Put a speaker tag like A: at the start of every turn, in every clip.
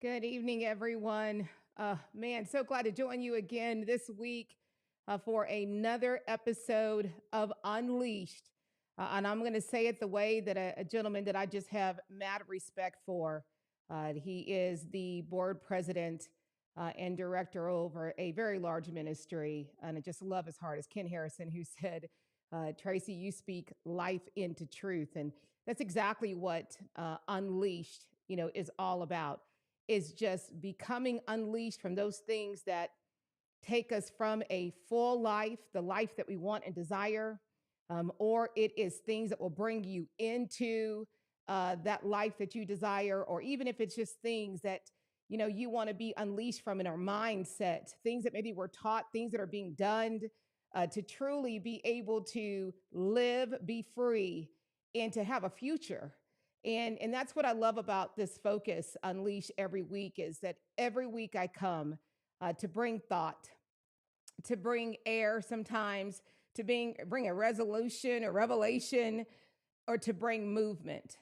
A: Good evening, everyone. Man, so glad to join you again this week for another episode of Unleashed. And I'm going to say it the way that a gentleman that I just have mad respect for. He is the board president and director over a very large ministry. And I just love his heart. Is Ken Harrison, who said, Tracy, you speak life into truth. And that's exactly what Unleashed, is all about, is just becoming unleashed from those things that take us from a full life, the life that we want and desire, or it is things that will bring you into that life that you desire, or even if it's just things that you want to be unleashed from in our mindset, things that maybe we're taught, things that are being done to truly be able to live, be free, and to have a future. And that's what I love about this focus unleash every week, is that every week I come to bring thought, to bring air sometimes, to bring a resolution, a revelation, or to bring movement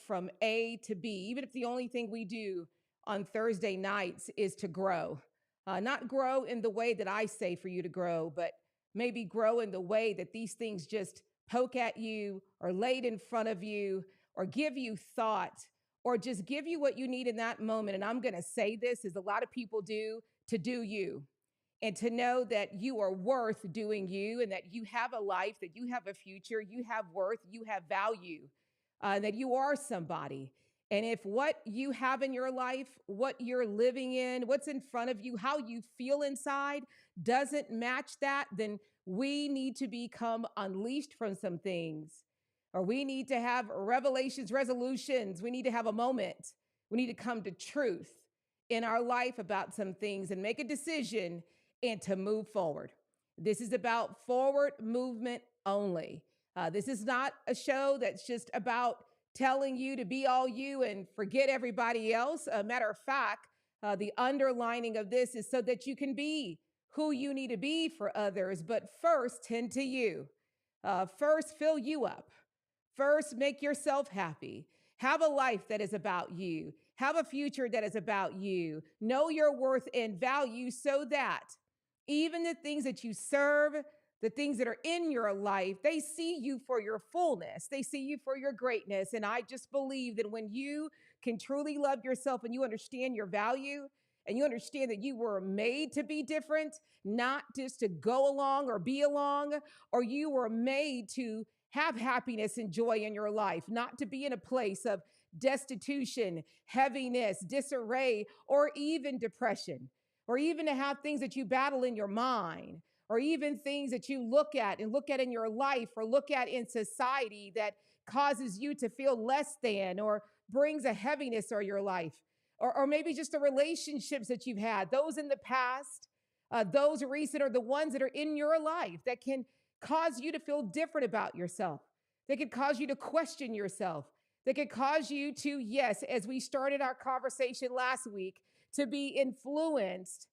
A: from A to B, even if the only thing we do on Thursday nights is to grow. Not grow in the way that I say for you to grow, but maybe grow in the way that these things just poke at you or laid in front of you or give you thought or just give you what you need in that moment. And I'm going to say this, as a lot of people do, to do you, and to know that you are worth doing you, and that you have a life, that you have a future, you have worth, you have value, that you are somebody. And if what you have in your life, what you're living in, what's in front of you, how you feel inside doesn't match that, then we need to become unleashed from some things. Or we need to have revelations, resolutions. We need to have a moment. We need to come to truth in our life about some things and make a decision and to move forward. This is about forward movement only. This is not a show that's just about telling you to be all you and forget everybody else. A matter of fact, the underlining of this is so that you can be who you need to be for others, but first tend to you. First, fill you up. First, make yourself happy. Have a life that is about you. Have a future that is about you. Know your worth and value so that even the things that you serve, the things that are in your life, they see you for your fullness. They see you for your greatness. And I just believe that when you can truly love yourself and you understand your value and you understand that you were made to be different, not just to go along or be along, or you were made to have happiness and joy in your life, not to be in a place of destitution, heaviness, disarray, or even depression, or even to have things that you battle in your mind, or even things that you look at in your life or look at in society that causes you to feel less than or brings a heaviness or your life, or maybe just the relationships that you've had, those in the past, those recent, or the ones that are in your life that can cause you to feel different about yourself. They could cause you to question yourself. They could cause you to, yes, as we started our conversation last week, to be influenced,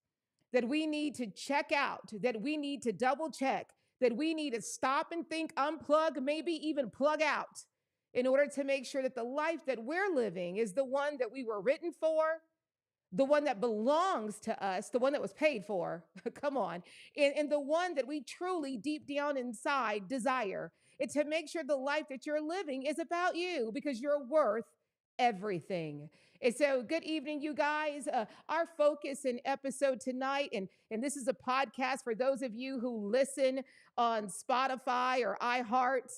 A: that we need to check out, that we need to double check, that we need to stop and think, unplug, maybe even plug out, in order to make sure that the life that we're living is the one that we were written for, the one that belongs to us, the one that was paid for, come on, and the one that we truly deep down inside desire. It's to make sure the life that you're living is about you, because you're worth everything. And so, good evening, you guys. Our focus in episode tonight, and this is a podcast for those of you who listen on Spotify or iHeart,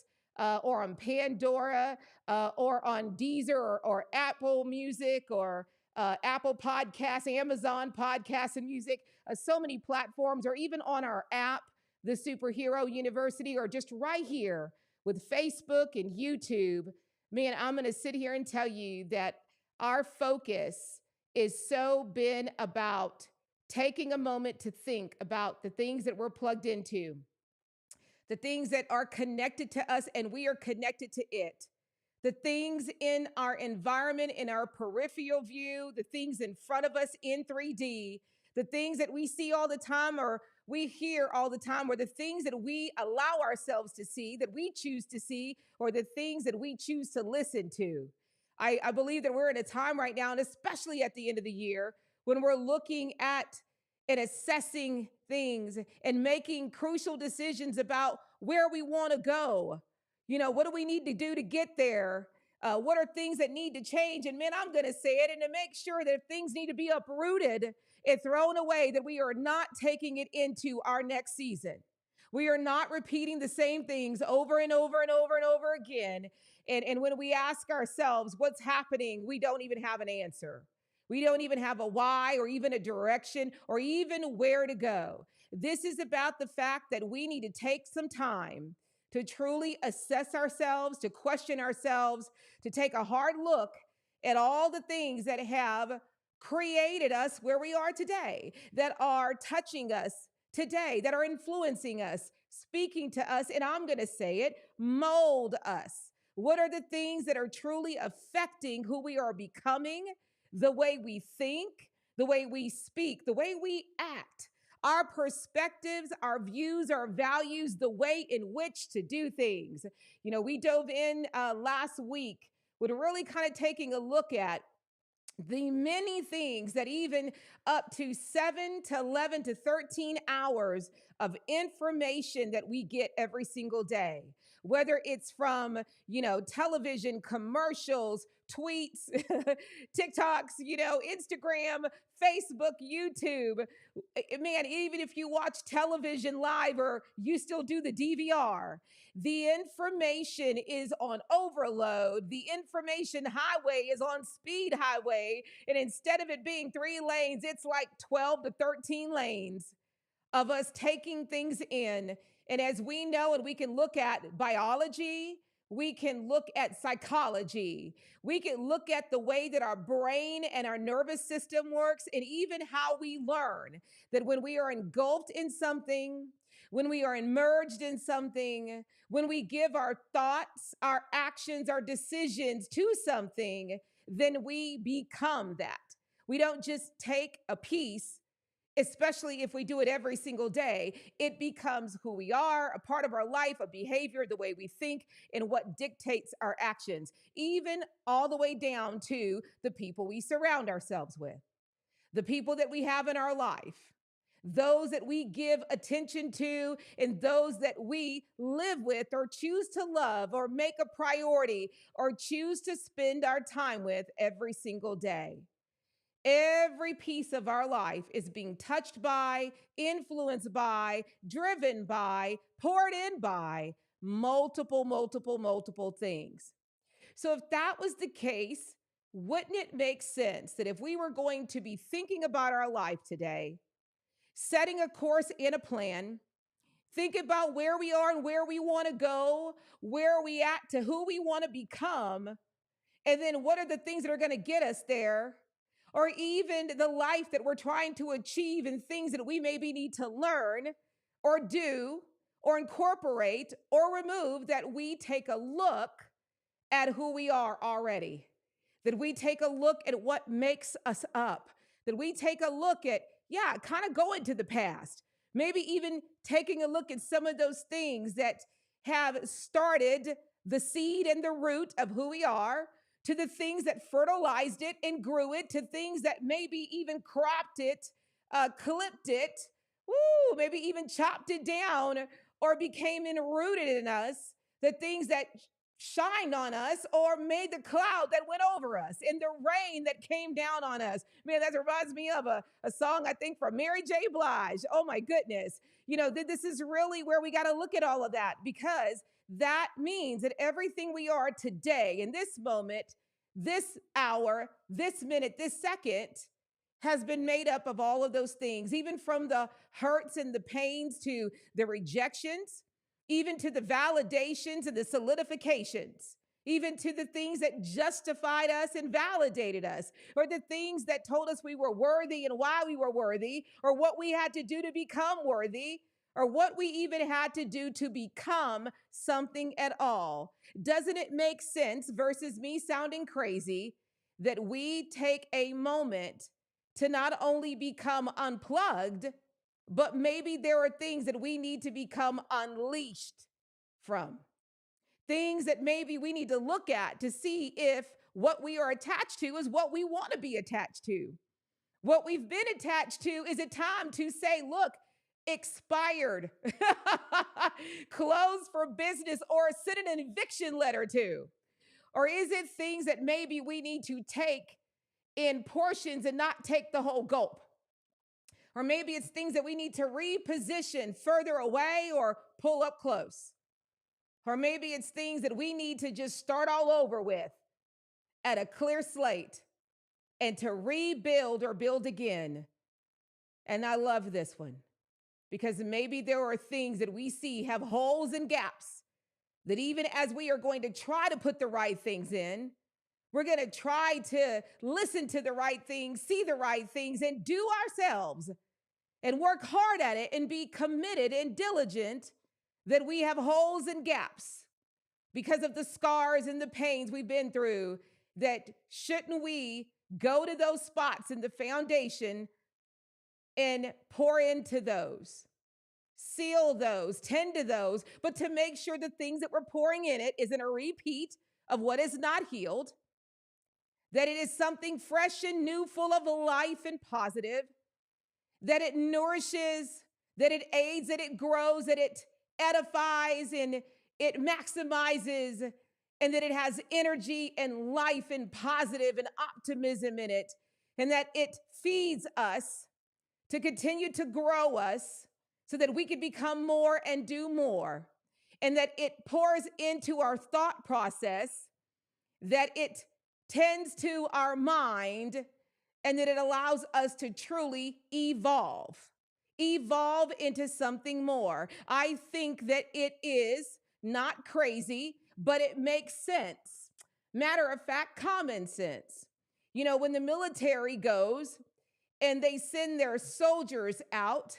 A: or on Pandora, or on Deezer, or Apple Music, or Apple Podcasts, Amazon Podcasts and Music, so many platforms, or even on our app, The Superhero University, or just right here with Facebook and YouTube. Man, I'm going to sit here and tell you that our focus is so been about taking a moment to think about the things that we're plugged into, the things that are connected to us and we are connected to it, the things in our environment, in our peripheral view, the things in front of us in 3D, the things that we see all the time or we hear all the time, or the things that we allow ourselves to see, that we choose to see, or the things that we choose to listen to. I believe that we're in a time right now, and especially at the end of the year, when we're looking at and assessing things and making crucial decisions about where we want to go. What do we need to do to get there? What are things that need to change? And man, I'm going to say it, and to make sure that if things need to be uprooted and thrown away, that we are not taking it into our next season. We are not repeating the same things over and over and over and over again. And when we ask ourselves what's happening, we don't even have an answer. We don't even have a why or even a direction or even where to go. This is about the fact that we need to take some time to truly assess ourselves, to question ourselves, to take a hard look at all the things that have created us where we are today, that are touching us today, that are influencing us, speaking to us, and I'm going to say it, mold us. What are the things that are truly affecting who we are becoming, the way we think, the way we speak, the way we act, our perspectives, our views, our values, the way in which to do things? We dove in last week with really kind of taking a look at the many things that even up to 7 to 11 to 13 hours of information that we get every single day, whether it's from television commercials, tweets, TikToks, Instagram, Facebook, YouTube. Man, even if you watch television live or you still do the DVR, the information is on overload. The information highway is on speed highway. And instead of it being 3 lanes, it's like 12 to 13 lanes of us taking things in. And as we know, and we can look at biology, we can look at psychology, we can look at the way that our brain and our nervous system works, and even how we learn that when we are engulfed in something, when we are immersed in something, when we give our thoughts, our actions, our decisions to something, then we become that. We don't just take a piece, especially if we do it every single day. It becomes who we are, a part of our life, a behavior, the way we think, and what dictates our actions, even all the way down to the people we surround ourselves with, the people that we have in our life, those that we give attention to, and those that we live with or choose to love or make a priority or choose to spend our time with every single day. Every piece of our life is being touched by, influenced by, driven by, poured in by multiple things. So, if that was the case, wouldn't it make sense that if we were going to be thinking about our life today, setting a course and a plan, think about where we are and where we want to go, where we at to who we want to become, and then what are the things that are going to get us there? Or even the life that we're trying to achieve and things that we maybe need to learn or do or incorporate or remove, that we take a look at who we are already, that we take a look at what makes us up, that we take a look at, kind of going to the past, maybe even taking a look at some of those things that have started the seed and the root of who we are, to the things that fertilized it and grew it, to things that maybe even cropped it, clipped it, maybe even chopped it down or became enrooted in us, the things that shined on us or made the cloud that went over us and the rain that came down on us. Man, that reminds me of a song, I think, from Mary J. Blige. Oh my goodness. This is really where we got to look at all of that, because that means that everything we are today, in this moment, this hour, this minute, this second, has been made up of all of those things, even from the hurts and the pains to the rejections, even to the validations and the solidifications, even to the things that justified us and validated us, or the things that told us we were worthy and why we were worthy, or what we had to do to become worthy, or what we even had to do to become something at all. Doesn't it make sense, versus me sounding crazy, that we take a moment to not only become unplugged, but maybe there are things that we need to become unleashed from? Things that maybe we need to look at to see if what we are attached to is what we want to be attached to. What we've been attached to is a time to say, look, expired, closed for business, or send an eviction letter to? Or is it things that maybe we need to take in portions and not take the whole gulp? Or maybe it's things that we need to reposition further away or pull up close. Or maybe it's things that we need to just start all over with at a clear slate and to rebuild or build again. And I love this one because maybe there are things that we see have holes and gaps that even as we are going to try to put the right things in, we're going to try to listen to the right things, see the right things, and do ourselves and work hard at it and be committed and diligent, that we have holes and gaps because of the scars and the pains we've been through. That shouldn't we go to those spots in the foundation and pour into those, seal those, tend to those, but to make sure the things that we're pouring in it isn't a repeat of what is not healed, that it is something fresh and new, full of life and positive, that it nourishes, that it aids, that it grows, that it edifies and it maximizes, and that it has energy and life and positive and optimism in it, and that it feeds us to continue to grow us so that we can become more and do more, and that it pours into our thought process, that it tends to our mind, and that it allows us to truly evolve into something more. I think that it is not crazy, but it makes sense. Matter of fact, common sense. You know, when the military goes and they send their soldiers out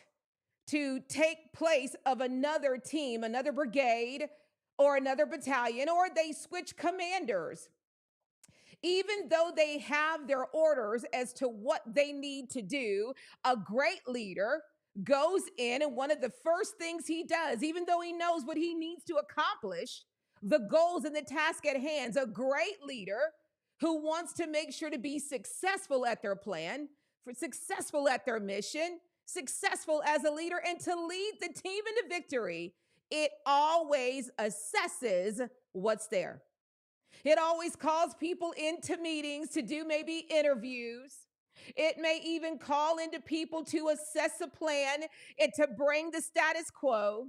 A: to take place of another team, another brigade, or another battalion, or they switch commanders, even though they have their orders as to what they need to do, a great leader goes in, and one of the first things he does, even though he knows what he needs to accomplish, the goals and the task at hand, a great leader who wants to make sure to be successful at their plan, successful at their mission, successful as a leader, and to lead the team into victory, it always assesses what's there. It always calls people into meetings to do maybe interviews. It may even call into people to assess a plan and to bring the status quo,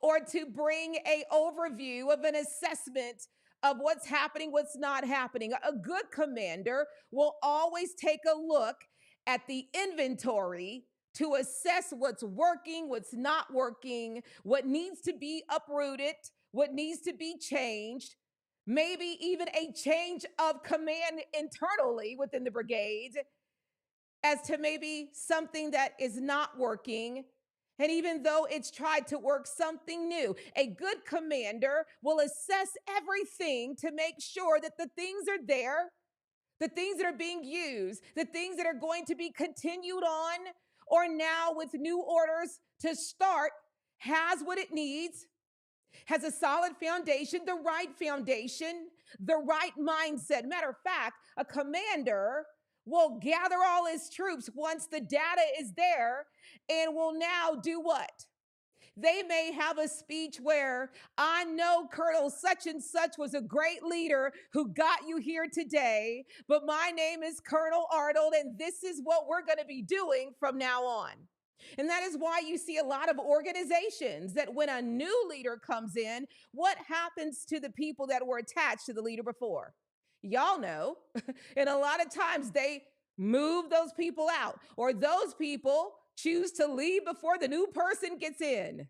A: or to bring an overview of an assessment of what's happening, what's not happening. A good commander will always take a look at the inventory to assess what's working, what's not working, what needs to be uprooted, what needs to be changed, maybe even a change of command internally within the brigade as to maybe something that is not working. And even though it's tried to work, something new. A good commander will assess everything to make sure that the things are there, the things that are being used, the things that are going to be continued on, or now with new orders to start, has what it needs, has a solid foundation, the right mindset. Matter of fact, a commander will gather all his troops once the data is there and will now do what? They may have a speech where, I know Colonel such and such was a great leader who got you here today, but my name is Colonel Arnold, and this is what we're going to be doing from now on. And that is why you see a lot of organizations that when a new leader comes in, what happens to the people that were attached to the leader before? Y'all know. And a lot of times they move those people out, or those people choose to leave before the new person gets in.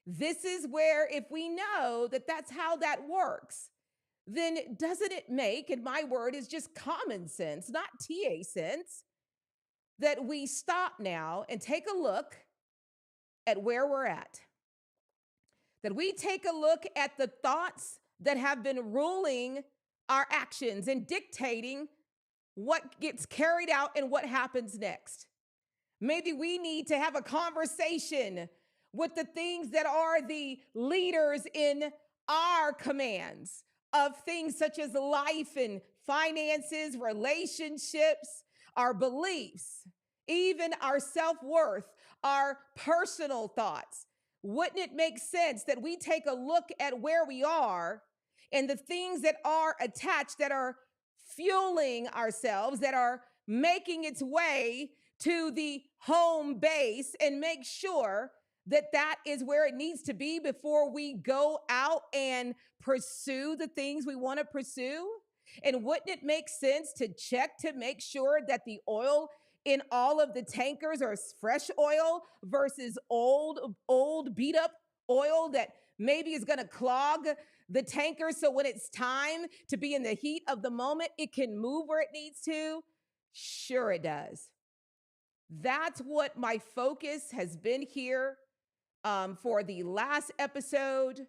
A: This is where, if we know that that's how that works, then doesn't it make, and my word is just common sense, not TA sense, that we stop now and take a look at where we're at? That we take a look at the thoughts that have been ruling our actions and dictating what gets carried out and what happens next. Maybe we need to have a conversation with the things that are the leaders in our commands of things such as life and finances, relationships, our beliefs, even our self-worth, our personal thoughts. Wouldn't it make sense that we take a look at where we are and the things that are attached, that are fueling ourselves, that are making its way to the home base, and make sure that that is where it needs to be before we go out and pursue the things we want to pursue? And wouldn't it make sense to check to make sure that the oil in all of the tankers are fresh oil versus old beat up oil that maybe is going to clog the tanker, so when it's time to be in the heat of the moment, it can move where it needs to? Sure, it does. That's what my focus has been here for the last episode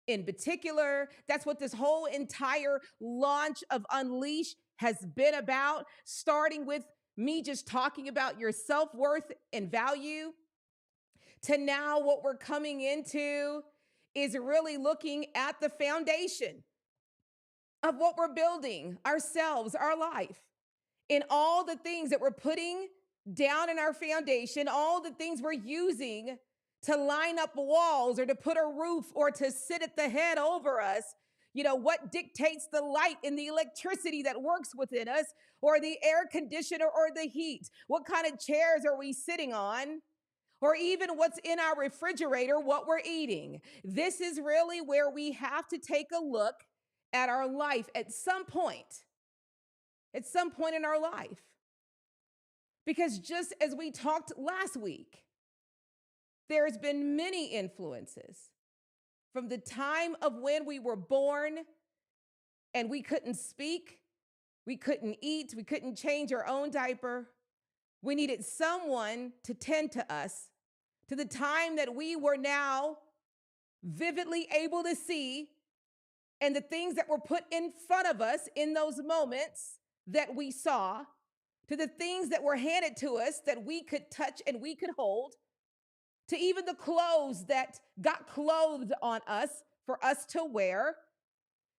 A: in particular. That's what this whole entire launch of Unleash has been about, starting with me just talking about your self-worth and value, to now what we're coming into is really looking at the foundation of what we're building, ourselves, our life, in all the things that we're putting down in our foundation, all the things we're using to line up walls or to put a roof or to sit at the head over us. You know, what dictates the light and the electricity that works within us, or the air conditioner or the heat? What kind of chairs are we sitting on? Or even what's in our refrigerator, what we're eating. This is really where we have to take a look at our life at some point in our life. Because just as we talked last week, there's been many influences from the time of when we were born and we couldn't speak, we couldn't eat, we couldn't change our own diaper. We needed someone to tend to us, to the time that we were now vividly able to see, and the things that were put in front of us in those moments that we saw, to the things that were handed to us that we could touch and we could hold, to even the clothes that got clothed on us for us to wear.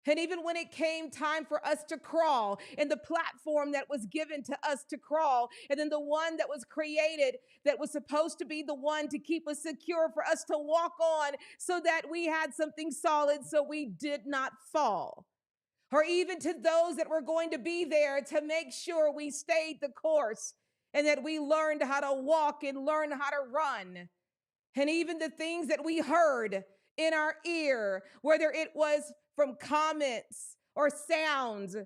A: And even when it came time for us to crawl, and the platform that was given to us to crawl, and then the one that was created that was supposed to be the one to keep us secure for us to walk on, so that we had something solid so we did not fall. Or even to those that were going to be there to make sure we stayed the course and that we learned how to walk and learn how to run. And even the things that we heard in our ear, whether it was from comments or sounds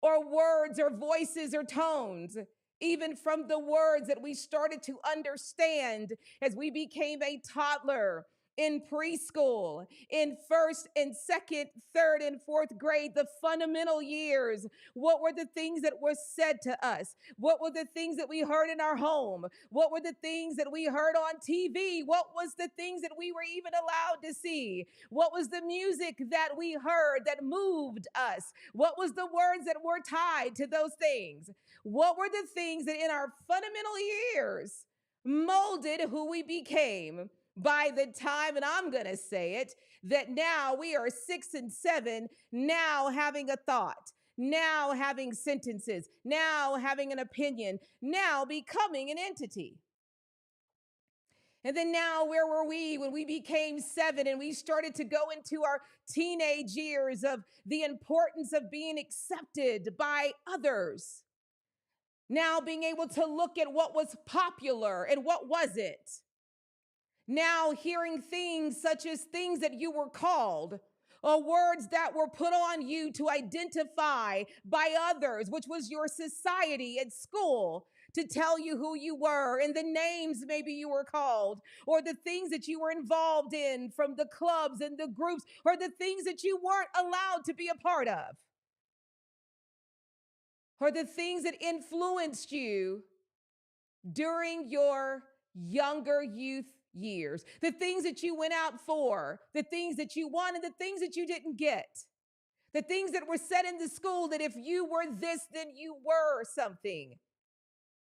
A: or words or voices or tones, even from the words that we started to understand as we became a toddler, in preschool, in first and second, third and fourth grade, the fundamental years. What were the things that were said to us? What were the things that we heard in our home? What were the things that we heard on TV? What was the things that we were even allowed to see? What was the music that we heard that moved us? What was the words that were tied to those things? What were the things that in our fundamental years molded who we became? By the time, and I'm going to say it, that now we are 6 and 7, now having a thought, now having sentences, now having an opinion, now becoming an entity. And then now, where were we when we became 7 and we started to go into our teenage years of the importance of being accepted by others? Now being able to look at what was popular and what wasn't. Now hearing things such as things that you were called, or words that were put on you to identify by others, which was your society at school, to tell you who you were, and the names maybe you were called, or the things that you were involved in from the clubs and the groups, or the things that you weren't allowed to be a part of, or the things that influenced you during your younger youth years, the things that you went out for, the things that you wanted, the things that you didn't get, the things that were said in the school that if you were this, then you were something,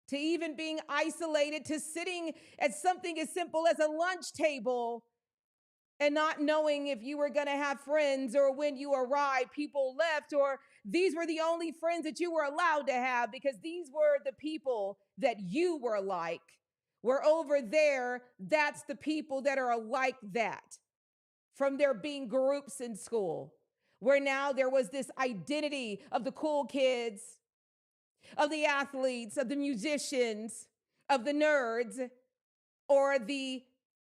A: to even being isolated, to sitting at something as simple as a lunch table and not knowing if you were going to have friends, or when you arrived, people left, or these were the only friends that you were allowed to have because these were the people that you were like. Where over there, that's the people that are like that from there being groups in school. Where now there was this identity of the cool kids, of the athletes, of the musicians, of the nerds, or the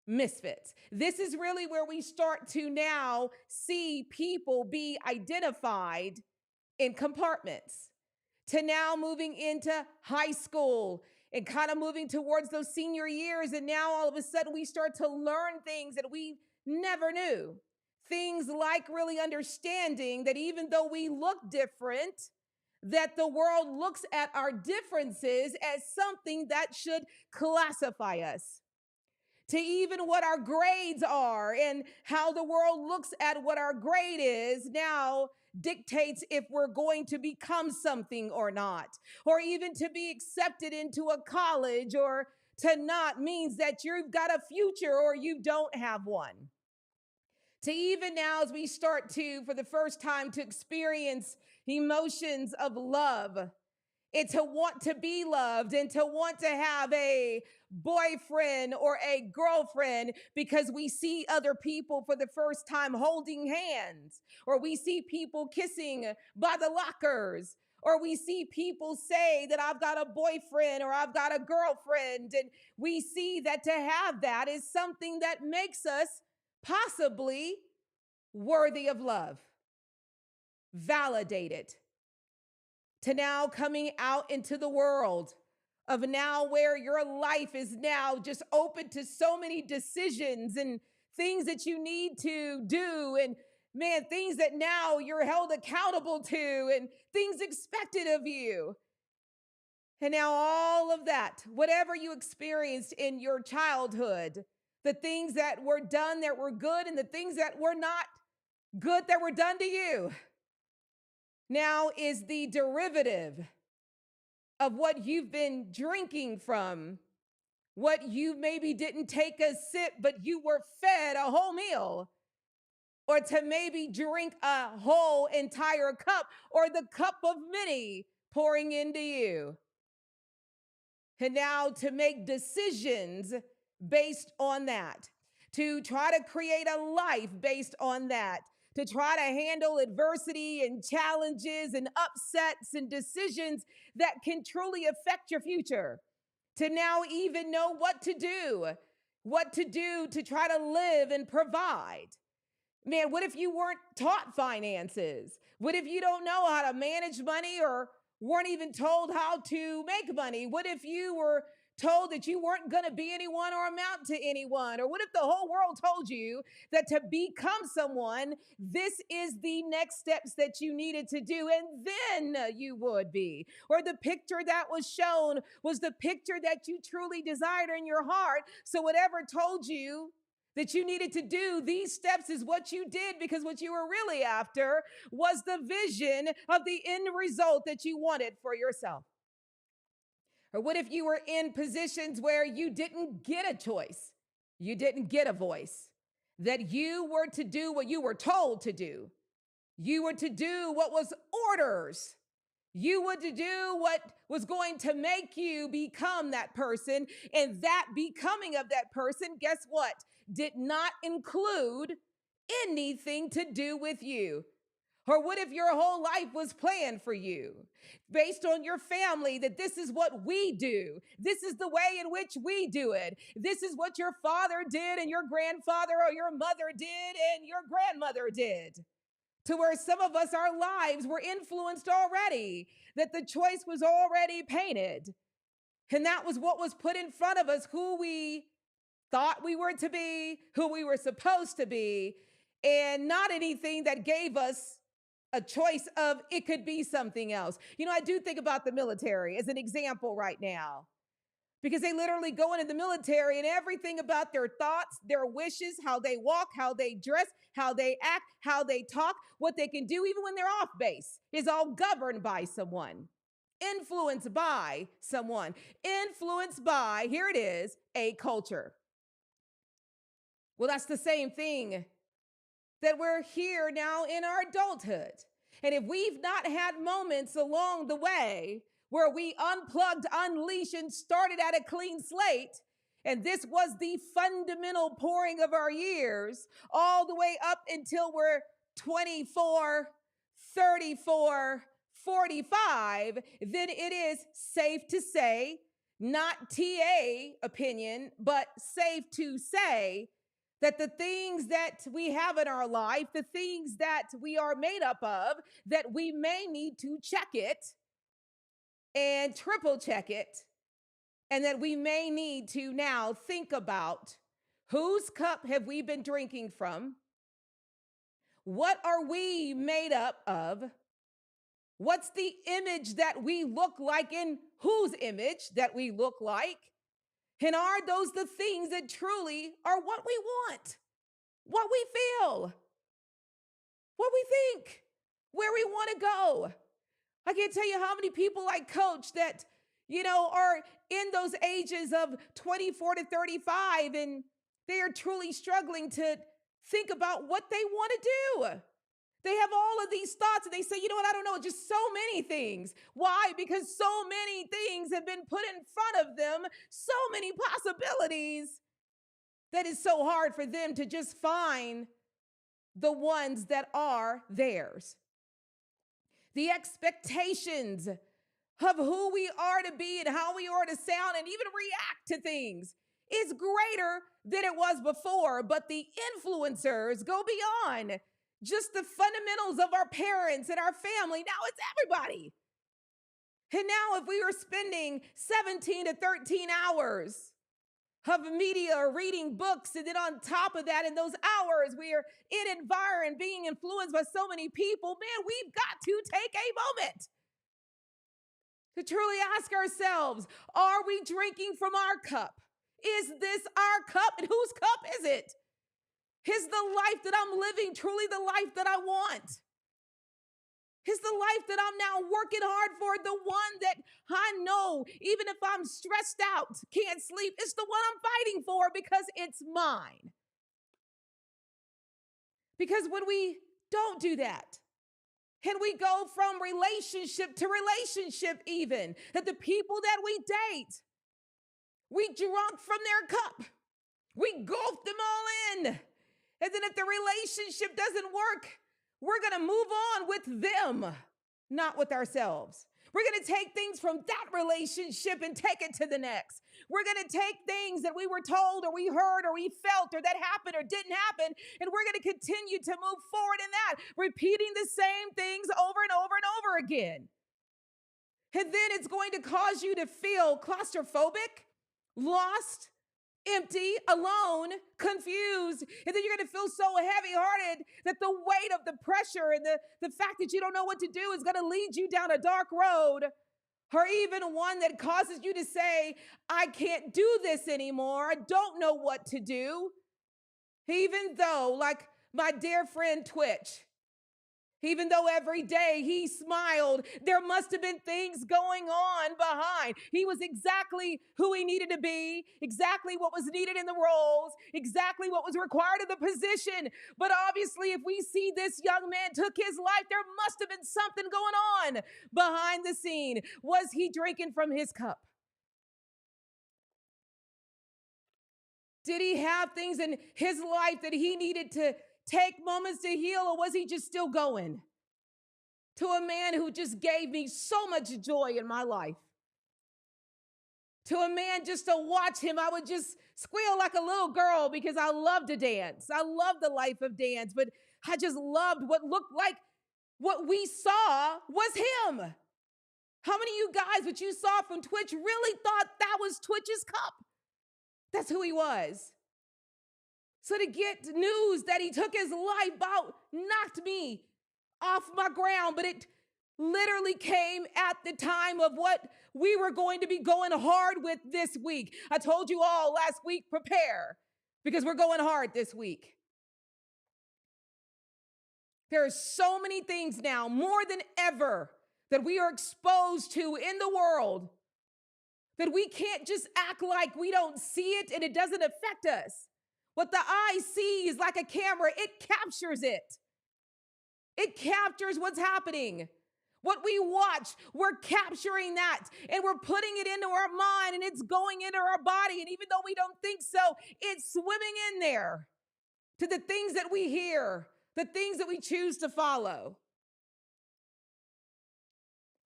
A: misfits. This is really where we start to now see people be identified in compartments, to now moving into high school and kind of moving towards those senior years. And now all of a sudden we start to learn things that we never knew. Things like really understanding that even though we look different, that the world looks at our differences as something that should classify us. To even what our grades are and how the world looks at what our grade is now dictates if we're going to become something or not, or even to be accepted into a college or to not means that you've got a future or you don't have one. To even now, as we start to, for the first time, to experience emotions of love, and to want to be loved and to want to have a boyfriend or a girlfriend because we see other people for the first time holding hands, or we see people kissing by the lockers, or we see people say that I've got a boyfriend or I've got a girlfriend, and we see that to have that is something that makes us possibly worthy of love, validated. To now coming out into the world of now where your life is now just open to so many decisions and things that you need to do, and man, things that now you're held accountable to and things expected of you. And now all of that, whatever you experienced in your childhood, the things that were done that were good and the things that were not good that were done to you, now is the derivative of what you've been drinking from, what you maybe didn't take a sip, but you were fed a whole meal, or to maybe drink a whole entire cup, or the cup of many pouring into you. And now to make decisions based on that, to try to create a life based on that, to try to handle adversity and challenges and upsets and decisions that can truly affect your future, to now even know what to do to try to live and provide. Man, what if you weren't taught finances? What if you don't know how to manage money or weren't even told how to make money? What if you were told that you weren't going to be anyone or amount to anyone? Or what if the whole world told you that to become someone, this is the next steps that you needed to do, and then you would be? Or the picture that was shown was the picture that you truly desired in your heart. So whatever told you that you needed to do these steps is what you did, because what you were really after was the vision of the end result that you wanted for yourself. Or what if you were in positions where you didn't get a choice, you didn't get a voice, that you were to do what you were told to do, you were to do what was orders, you were to do what was going to make you become that person, and that becoming of that person, guess what, did not include anything to do with you? Or what if your whole life was planned for you based on your family, that this is what we do, this is the way in which we do it, this is what your father did and your grandfather or your mother did and your grandmother did? To where some of us, our lives were influenced already, that the choice was already painted. And that was what was put in front of us, who we thought we were to be, who we were supposed to be, and not anything that gave us a choice of it could be something else. You know, I do think about the military as an example right now, because they literally go into the military and everything about their thoughts, their wishes, how they walk, how they dress, how they act, how they talk, what they can do, even when they're off base, is all governed by someone, influenced by someone, influenced by, here it is, a culture. Well, that's the same thing that we're here now in our adulthood. And if we've not had moments along the way where we unplugged, unleashed, and started at a clean slate, and this was the fundamental pouring of our years, all the way up until we're 24, 34, 45, then it is safe to say, not TA opinion, but safe to say that the things that we have in our life, the things that we are made up of, that we may need to check it and triple check it, and that we may need to now think about whose cup have we been drinking from? What are we made up of? What's the image that we look like, in whose image that we look like? And are those the things that truly are what we want, what we feel, what we think, where we want to go? I can't tell you how many people I coach that, are in those ages of 24 to 35, and they are truly struggling to think about what they want to do. They have all of these thoughts and they say, you know what, I don't know, just so many things. Why? Because so many things have been put in front of them, so many possibilities, that it's so hard for them to just find the ones that are theirs. The expectations of who we are to be and how we are to sound and even react to things is greater than it was before, but the influencers go beyond just the fundamentals of our parents and our family. Now it's everybody. And now if we were spending 17 to 13 hours of media or reading books, and then on top of that, in those hours, we are in environment being influenced by so many people, man, we've got to take a moment to truly ask ourselves, are we drinking from our cup? Is this our cup? And whose cup is it? Is the life that I'm living truly the life that I want? Is the life that I'm now working hard for the one that I know, even if I'm stressed out, can't sleep, it's the one I'm fighting for because it's mine? Because when we don't do that, and we go from relationship to relationship even, that the people that we date, we drunk from their cup. We gulp them all in. And then if the relationship doesn't work, we're going to move on with them, not with ourselves. We're going to take things from that relationship and take it to the next. We're going to take things that we were told or we heard or we felt or that happened or didn't happen, and we're going to continue to move forward in that, repeating the same things over and over and over again. And then it's going to cause you to feel claustrophobic, lost, empty, alone, confused, and then you're going to feel so heavy-hearted that the weight of the pressure and the fact that you don't know what to do is going to lead you down a dark road, or even one that causes you to say, I can't do this anymore. I don't know what to do. Even though, like my dear friend Twitch, even though every day he smiled, there must have been things going on behind. He was exactly who he needed to be, exactly what was needed in the roles, exactly what was required of the position. But obviously, if we see this young man took his life, there must have been something going on behind the scene. Was he drinking from his cup? Did he have things in his life that he needed to take moments to heal, or was he just still going? To a man who just gave me so much joy in my life. To a man, just to watch him, I would just squeal like a little girl because I love to dance. I love the life of dance, but I just loved what looked like what we saw was him. How many of you guys, what you saw from Twitch, really thought that was Twitch's cup? That's who he was. So to get news that he took his life out knocked me off my ground, but it literally came at the time of what we were going to be going hard with this week. I told you all last week, prepare, because we're going hard this week. There are so many things now, more than ever, that we are exposed to in the world, that we can't just act like we don't see it and it doesn't affect us. What the eye sees like a camera, it captures it. It captures what's happening. What we watch, we're capturing that and we're putting it into our mind and it's going into our body. And even though we don't think so, it's swimming in there to the things that we hear, the things that we choose to follow.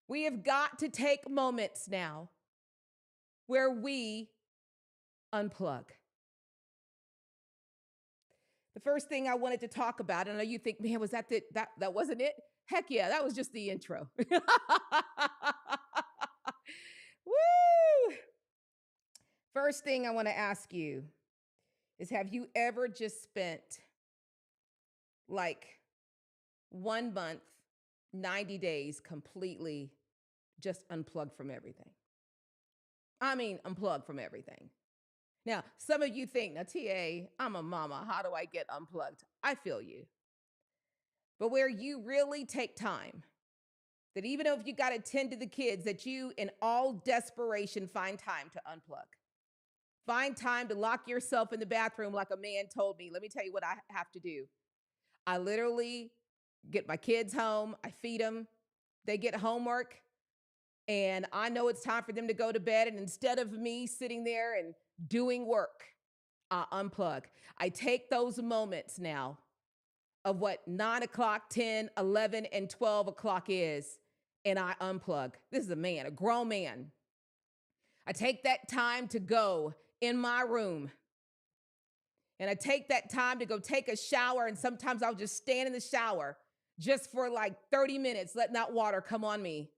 A: We have got to take moments now where we unplug. The first thing I wanted to talk about, and I know you think, man, was that wasn't it? Heck yeah, that was just the intro. Woo! First thing I want to ask you is, have you ever just spent like 1 month, 90 days completely just unplugged from everything? I mean, unplugged from everything. Now, some of you think, now, TA, I'm a mama. How do I get unplugged? I feel you. But where you really take time, that even if you got to tend to the kids, that you, in all desperation, find time to unplug. Find time to lock yourself in the bathroom like a man told me. Let me tell you what I have to do. I literally get my kids home. I feed them. They get homework. And I know it's time for them to go to bed. And instead of me sitting there and doing work, I unplug. I take those moments now of what 9 o'clock, 10, 11, and 12 o'clock is, and I unplug. This is a man, a grown man. I take that time to go in my room, and I take that time to go take a shower, and sometimes I'll just stand in the shower just for like 30 minutes, letting that water come on me.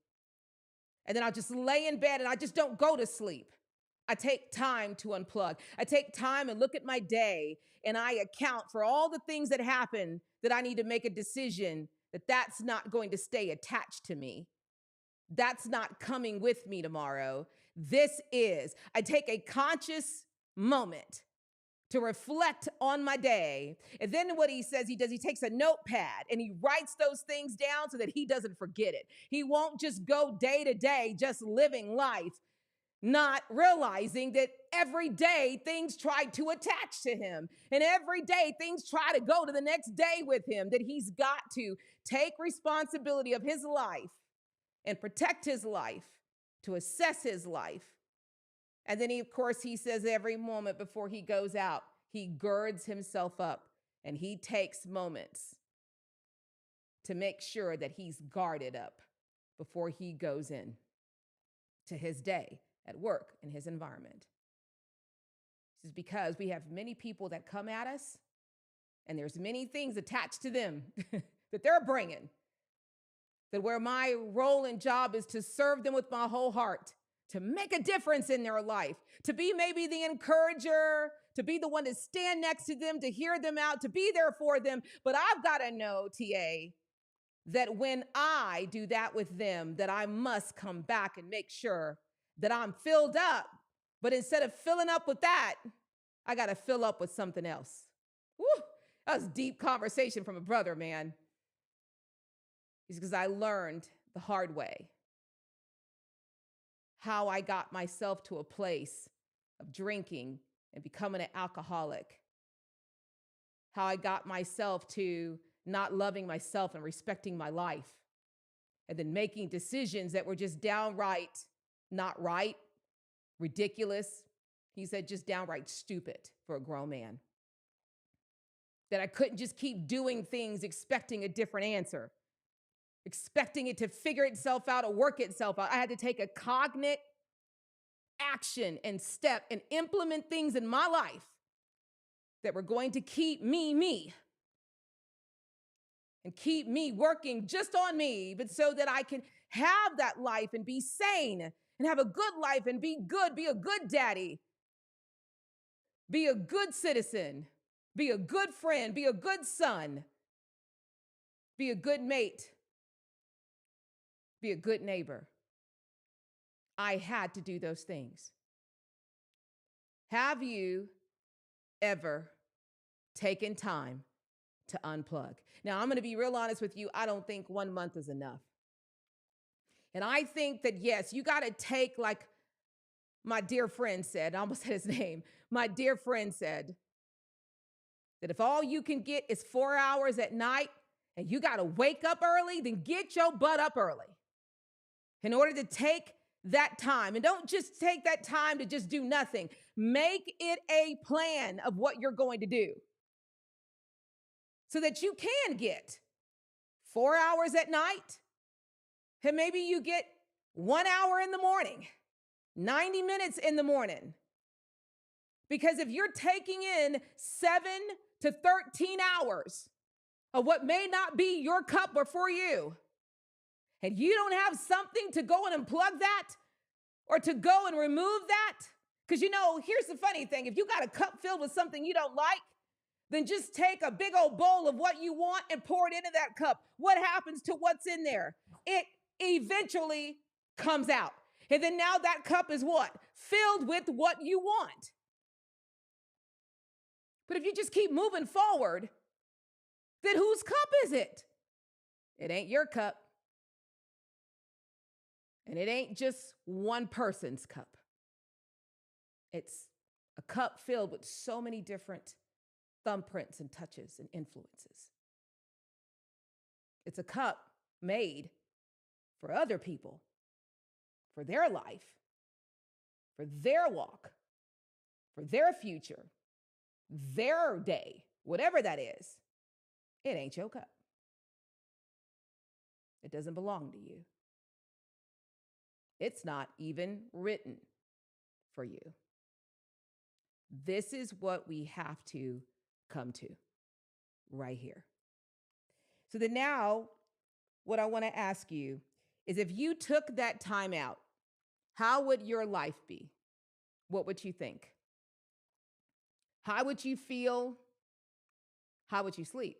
A: And then I'll just lay in bed, and I just don't go to sleep. I take time to unplug. I take time and look at my day, and I account for all the things that happen that I need to make a decision that that's not going to stay attached to me. That's not coming with me tomorrow. This is. I take a conscious moment to reflect on my day. And then what he says he does, he takes a notepad and he writes those things down so that he doesn't forget it. He won't just go day to day, just living life, not realizing that every day things try to attach to him. And every day things try to go to the next day with him, that he's got to take responsibility of his life and protect his life, to assess his life. And then of course, he says every moment before he goes out, he girds himself up and he takes moments to make sure that he's guarded up before he goes in to his day at work in his environment. This is because we have many people that come at us and there's many things attached to them that they're bringing, that where my role and job is to serve them with my whole heart, to make a difference in their life, to be maybe the encourager, to be the one to stand next to them, to hear them out, to be there for them. But I've got to know, TA, that when I do that with them, that I must come back and make sure that I'm filled up. But instead of filling up with that, I got to fill up with something else. Woo, that was deep conversation from a brother, man. It's because I learned the hard way how I got myself to a place of drinking and becoming an alcoholic. How I got myself to not loving myself and respecting my life. And then making decisions that were just downright not right, ridiculous. He said just downright stupid for a grown man. That I couldn't just keep doing things expecting a different answer, expecting it to figure itself out or work itself out. I had to take a cognate action and step and implement things in my life that were going to keep me, and keep me working just on me, but so that I can have that life and be sane and have a good life and be good, be a good daddy, be a good citizen, be a good friend, be a good son, be a good mate, be a good neighbor. I had to do those things. Have you ever taken time to unplug? Now, I'm going to be real honest with you. I don't think 1 month is enough. And I think that, yes, you got to take, like my dear friend said, I almost said his name. My dear friend said, That if all you can get is 4 hours at night and you got to wake up early, then get your butt up early in order to take that time. And don't just take that time to just do nothing. Make it a plan of what you're going to do so that you can get 4 hours at night. And maybe you get 1 hour in the morning, 90 minutes in the morning. Because if you're taking in 7 to 13 hours of what may not be your cup or for you, and you don't have something to go and unplug that or to go and remove that, because here's the funny thing. If you got a cup filled with something you don't like, then just take a big old bowl of what you want and pour it into that cup. What happens to what's in there? It eventually comes out. And then now that cup is what? Filled with what you want. But if you just keep moving forward, then whose cup is it? It ain't your cup. And it ain't just one person's cup. It's a cup filled with so many different thumbprints and touches and influences. It's a cup made for other people, for their life, for their walk, for their future, their day, whatever that is. It ain't your cup. It doesn't belong to you. It's not even written for you. This is what we have to come to right here. So then now, what I want to ask you is, if you took that time out, how would your life be? What would you think? How would you feel? How would you sleep?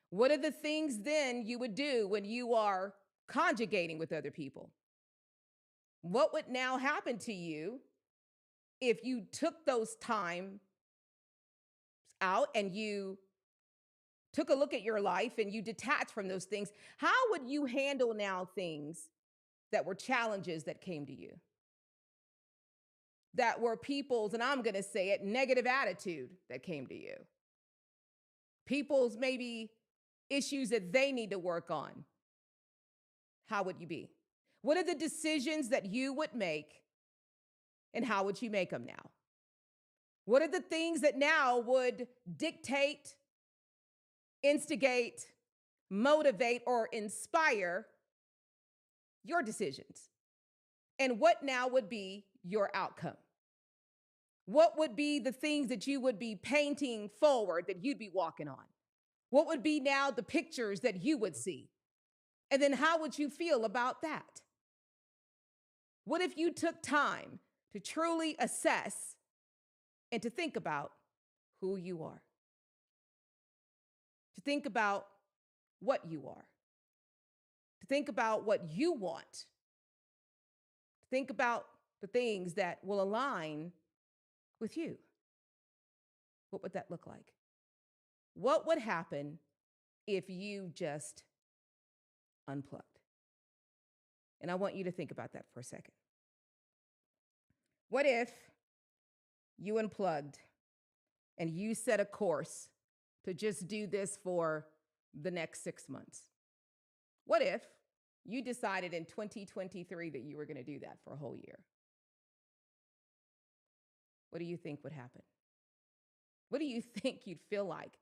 A: What are the things then you would do when you are conjugating with other people? What would now happen to you if you took those time out and you took a look at your life and you detached from those things? How would you handle now things that were challenges that came to you? That were people's, and I'm going to say it, negative attitude that came to you. People's maybe issues that they need to work on. How would you be? What are the decisions that you would make, and how would you make them now? What are the things that now would dictate, instigate, motivate, or inspire your decisions? And what now would be your outcome? What would be the things that you would be painting forward, that you'd be walking on? What would be now the pictures that you would see? And then how would you feel about that? What if you took time to truly assess and to think about who you are? To think about what you are? To think about what you want? To think about the things that will align with you? What would that look like? What would happen if you just unplugged? And I want you to think about that for a second. What if you unplugged and you set a course to just do this for the next 6 months? What if you decided in 2023 that you were going to do that for a whole year? What do you think would happen? What do you think you'd feel like?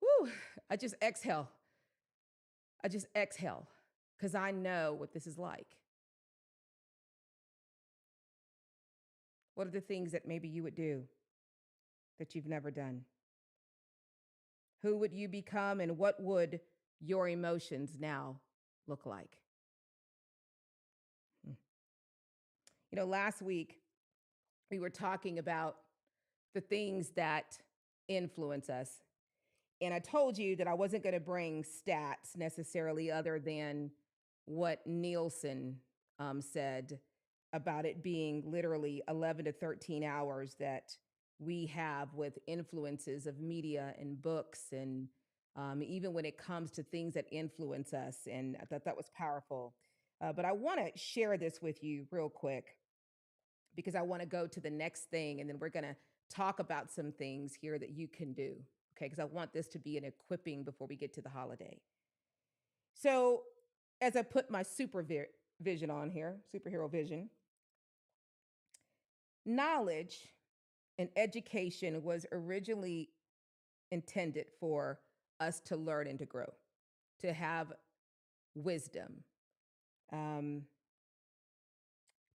A: Whew, I just exhale. Because I know what this is like. What are the things that maybe you would do that you've never done? Who would you become, and what would your emotions now look like? Last week we were talking about the things that influence us. And I told you that I wasn't going to bring stats necessarily, other than what Nielsen said about it being literally 11 to 13 hours that we have with influences of media and books, and even when it comes to things that influence us. And I thought that was powerful. But I want to share this with you real quick, because I want to go to the next thing, and then we're going to talk about some things here that you can do. Okay, because I want this to be an equipping before we get to the holiday. So, as I put my vision on here, superhero vision, knowledge and education was originally intended for us to learn and to grow, to have wisdom, um,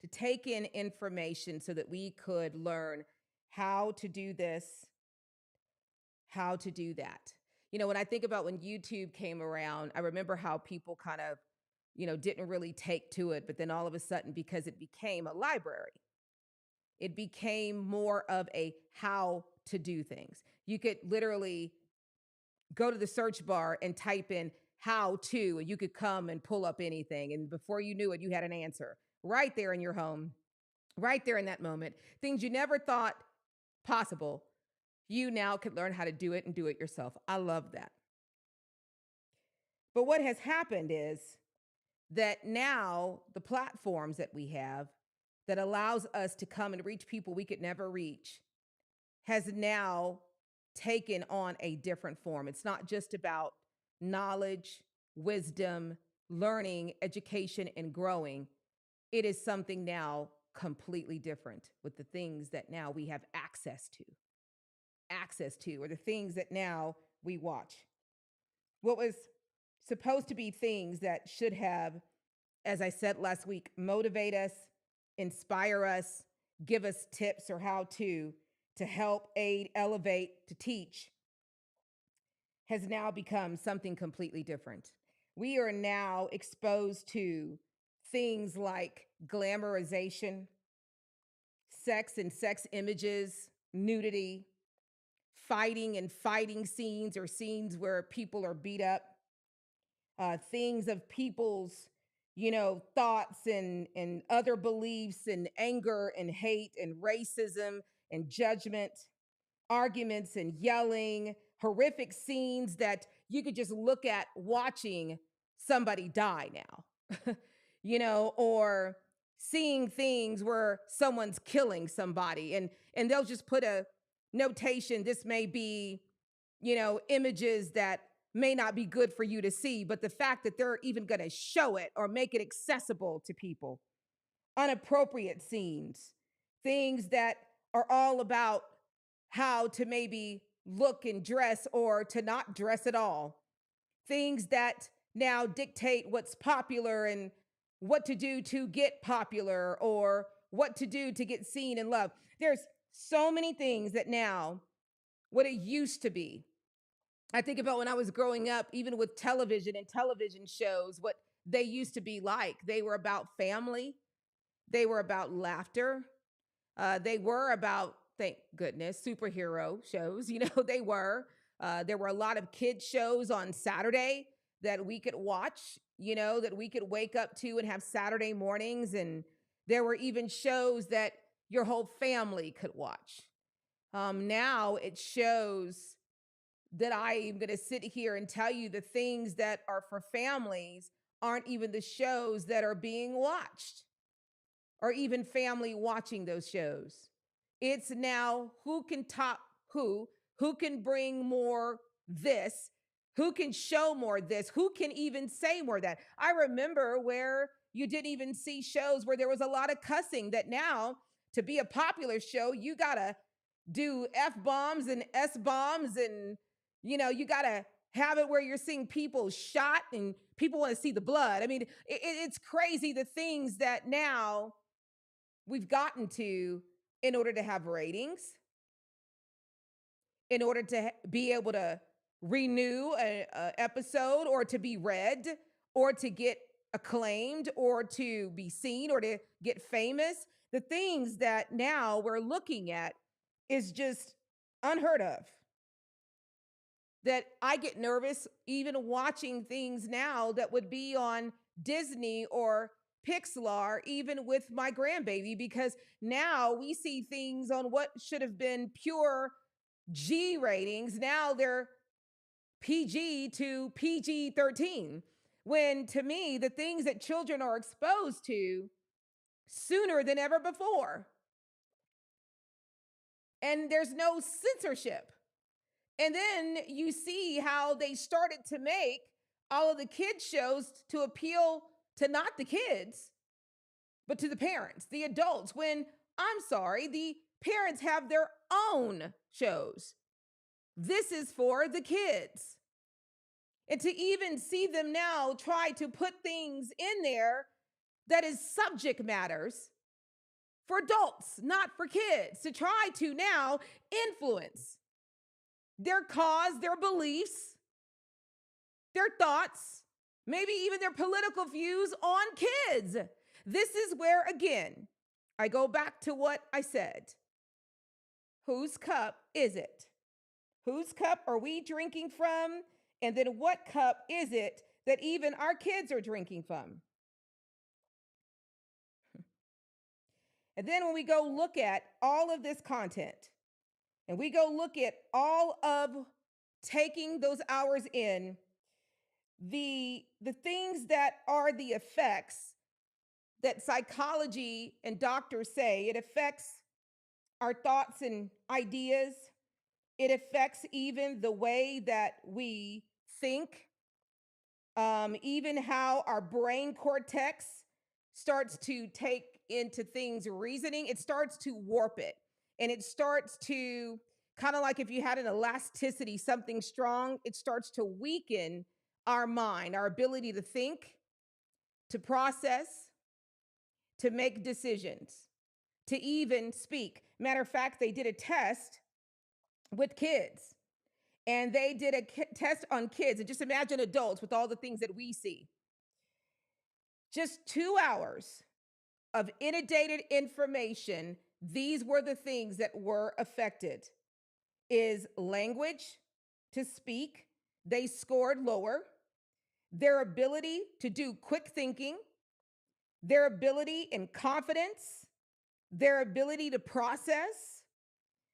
A: to take in information so that we could learn how to do this, how to do that. When I think about when YouTube came around, I remember how people kind of, didn't really take to it. But then all of a sudden, because it became a library, it became more of a how to do things. You could literally go to the search bar and type in how to, and you could come and pull up anything. And before you knew it, you had an answer right there in your home, right there in that moment. Things you never thought possible, you now could learn how to do it and do it yourself. I love that. But what has happened is that now the platforms that we have that allows us to come and reach people we could never reach has now taken on a different form. It's not just about knowledge, wisdom, learning, education, and growing. It is something now completely different with the things that now we have access to, or the things that now we watch. What was supposed to be things that should have, as I said last week, motivate us, inspire us, give us tips or how to help, aid, elevate, to teach, has now become something completely different. We are now exposed to things like glamorization, sex and sex images, nudity, fighting and fighting scenes or scenes where people are beat up, things of people's, thoughts and other beliefs and anger and hate and racism and judgment, arguments and yelling, horrific scenes that you could just look at watching somebody die now, or seeing things where someone's killing somebody and they'll just put a notation. This may be, images that may not be good for you to see, but the fact that they're even going to show it or make it accessible to people, unappropriate scenes, things that are all about how to maybe look and dress or to not dress at all, things that now dictate what's popular and what to do to get popular or what to do to get seen and loved. There's so many things that now, what it used to be. I think about when I was growing up, even with television and television shows, what they used to be like. They were about family, they were about laughter, they were about, thank goodness, superhero shows. They were. There were a lot of kid shows on Saturday that we could watch, that we could wake up to and have Saturday mornings. And there were even shows that your whole family could watch. Now it shows that I am going to sit here and tell you the things that are for families aren't even the shows that are being watched or even family watching those shows. It's now who can top who can bring more this, who can show more this, who can even say more that. I remember where you didn't even see shows where there was a lot of cussing, that now to be a popular show, you got to do F bombs and S bombs, and you got to have it where you're seeing people shot and people want to see the blood. I mean, it's crazy the things that now we've gotten to in order to have ratings, in order to be able to renew a episode or to be read or to get acclaimed or to be seen or to get famous. The things that now we're looking at is just unheard of. That I get nervous even watching things now that would be on Disney or Pixar, even with my grandbaby, because now we see things on what should have been pure G ratings. Now they're PG to PG 13. When to me, the things that children are exposed to sooner than ever before and there's no censorship. And then you see how they started to make all of the kids shows to appeal to not the kids, but to the parents, the adults, when I'm sorry, the parents have their own shows. This is for the kids. And to even see them now try to put things in there that is subject matters for adults, not for kids, to try to now influence their cause, their beliefs, their thoughts, maybe even their political views on kids. This is where, again, I go back to what I said. Whose cup is it? Whose cup are we drinking from? And then what cup is it that even our kids are drinking from? And then when we go look at all of this content and we go look at all of taking those hours in, the things that are the effects that psychology and doctors say, it affects our thoughts and ideas. It affects even the way that we think, even how our brain cortex starts to take into things reasoning. It starts to warp it. And it starts to kind of like if you had an elasticity, something strong, it starts to weaken our mind, our ability to think, to process, to make decisions, to even speak. Matter of fact, they did a test with kids, and they did a test on kids. And just imagine adults with all the things that we see. Just 2 hours of inundated information, these were the things that were affected. Is language to speak, they scored lower. Their ability to do quick thinking, their ability and confidence, their ability to process,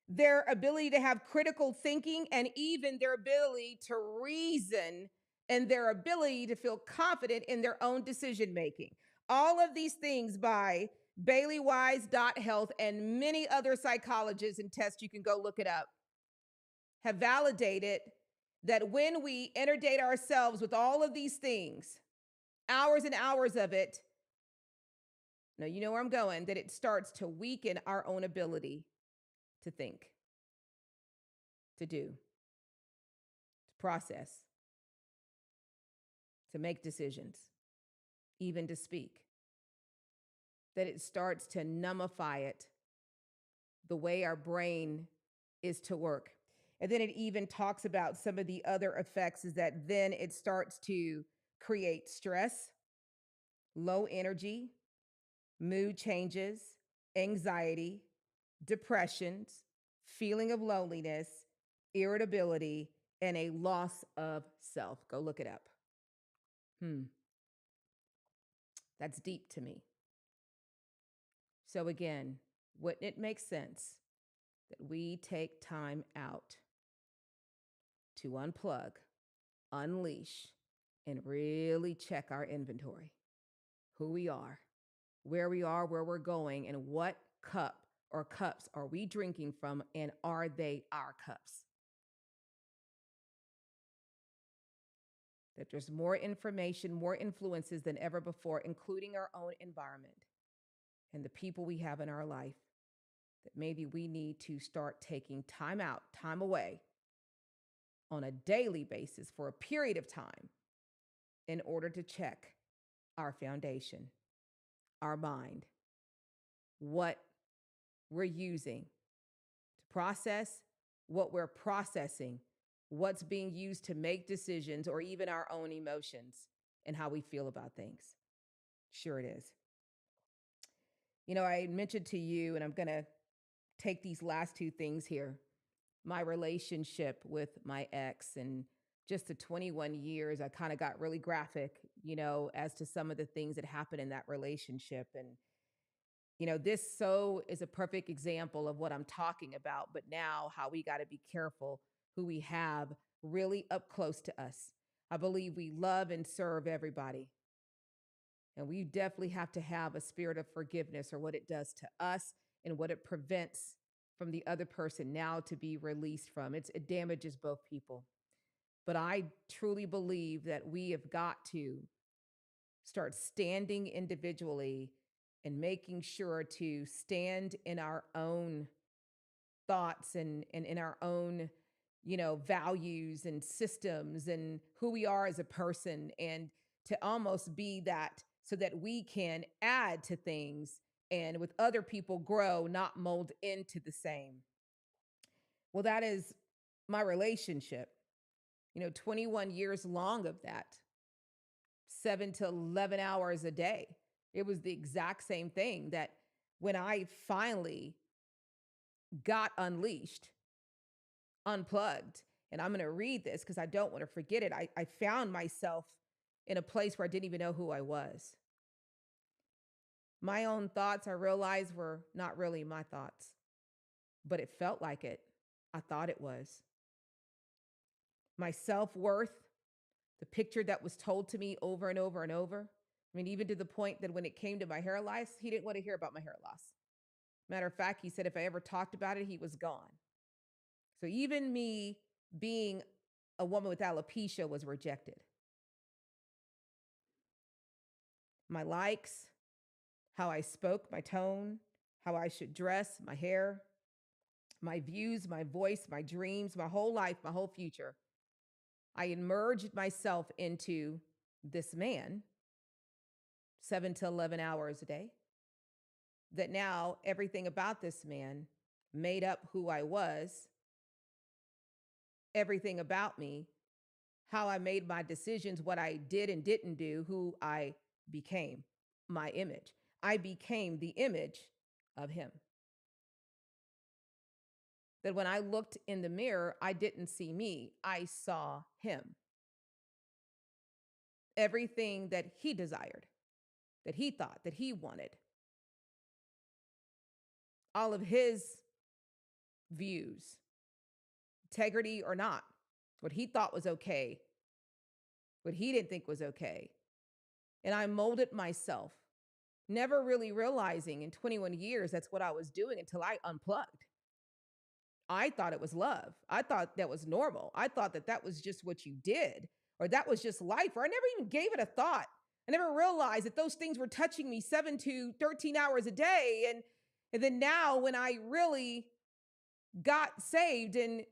A: their ability to have critical thinking, and even their ability to reason and their ability to feel confident in their own decision making. All of these things by Bailey Wise, Health, and many other psychologists and tests, you can go look it up, have validated that when we inundate ourselves with all of these things, hours and hours of it, now you know where I'm going, that it starts to weaken our own ability to think, to do, to process, to make decisions, even to speak. That it starts to numbify it, the way our brain is to work. And then it even talks about some of the other effects is that then it starts to create stress, low energy, mood changes, anxiety, depressions, feeling of loneliness, irritability, and a loss of self. Go look it up. That's deep to me. So again, wouldn't it make sense that we take time out to unplug, unleash, and really check our inventory, who we are, where we're going, and what cup or cups are we drinking from, and are they our cups? That there's more information, more influences than ever before, including our own environment and the people we have in our life, that maybe we need to start taking time out, time away on a daily basis for a period of time in order to check our foundation, our mind, what we're using to process, what we're processing, what's being used to make decisions, or even our own emotions and how we feel about things. Sure it is. You know, I mentioned to you, and I'm going to take these last two things here, my relationship with my ex, and just the 21 years, I kind of got really graphic, you know, as to some of the things that happened in that relationship. And, you know, this so is a perfect example of what I'm talking about, but now how we got to be careful who we have really up close to us. I believe we love and serve everybody. And we definitely have to have a spirit of forgiveness, or what it does to us and what it prevents from the other person now to be released from. It damages both people. But I truly believe that we have got to start standing individually and making sure to stand in our own thoughts and in our own values and systems and who we are as a person, and to almost be that so that we can add to things and with other people grow, not mold into the same. Well, that is my relationship, 21 years long of that, 7 to 11 hours a day. It was the exact same thing that when I finally got unleashed, unplugged, and I'm going to read this because I don't want to forget it. I found myself in a place where I didn't even know who I was. My own thoughts, I realized, were not really my thoughts, but it felt like it. I thought it was. My self-worth, the picture that was told to me over and over and over. I mean, even to the point that when it came to my hair loss, he didn't want to hear about my hair loss. Matter of fact, he said if I ever talked about it, he was gone. So even me being a woman with alopecia was rejected. My likes, how I spoke, my tone, how I should dress, my hair, my views, my voice, my dreams, my whole life, my whole future. I immersed myself into this man 7 to 11 hours a day. That now everything about this man made up who I was, everything about me, how I made my decisions, what I did and didn't do, who I became, my image. I became the image of him. That when I looked in the mirror, I didn't see me, I saw him. Everything that he desired, that he thought, that he wanted. All of his views, integrity or not, what he thought was okay, what he didn't think was okay. And I molded myself, never really realizing in 21 years that's what I was doing until I unplugged. I thought it was love. I thought that was normal. I thought that that was just what you did, or that was just life, or I never even gave it a thought. I never realized that those things were touching me 7 to 13 hours a day. And then now when I really got saved and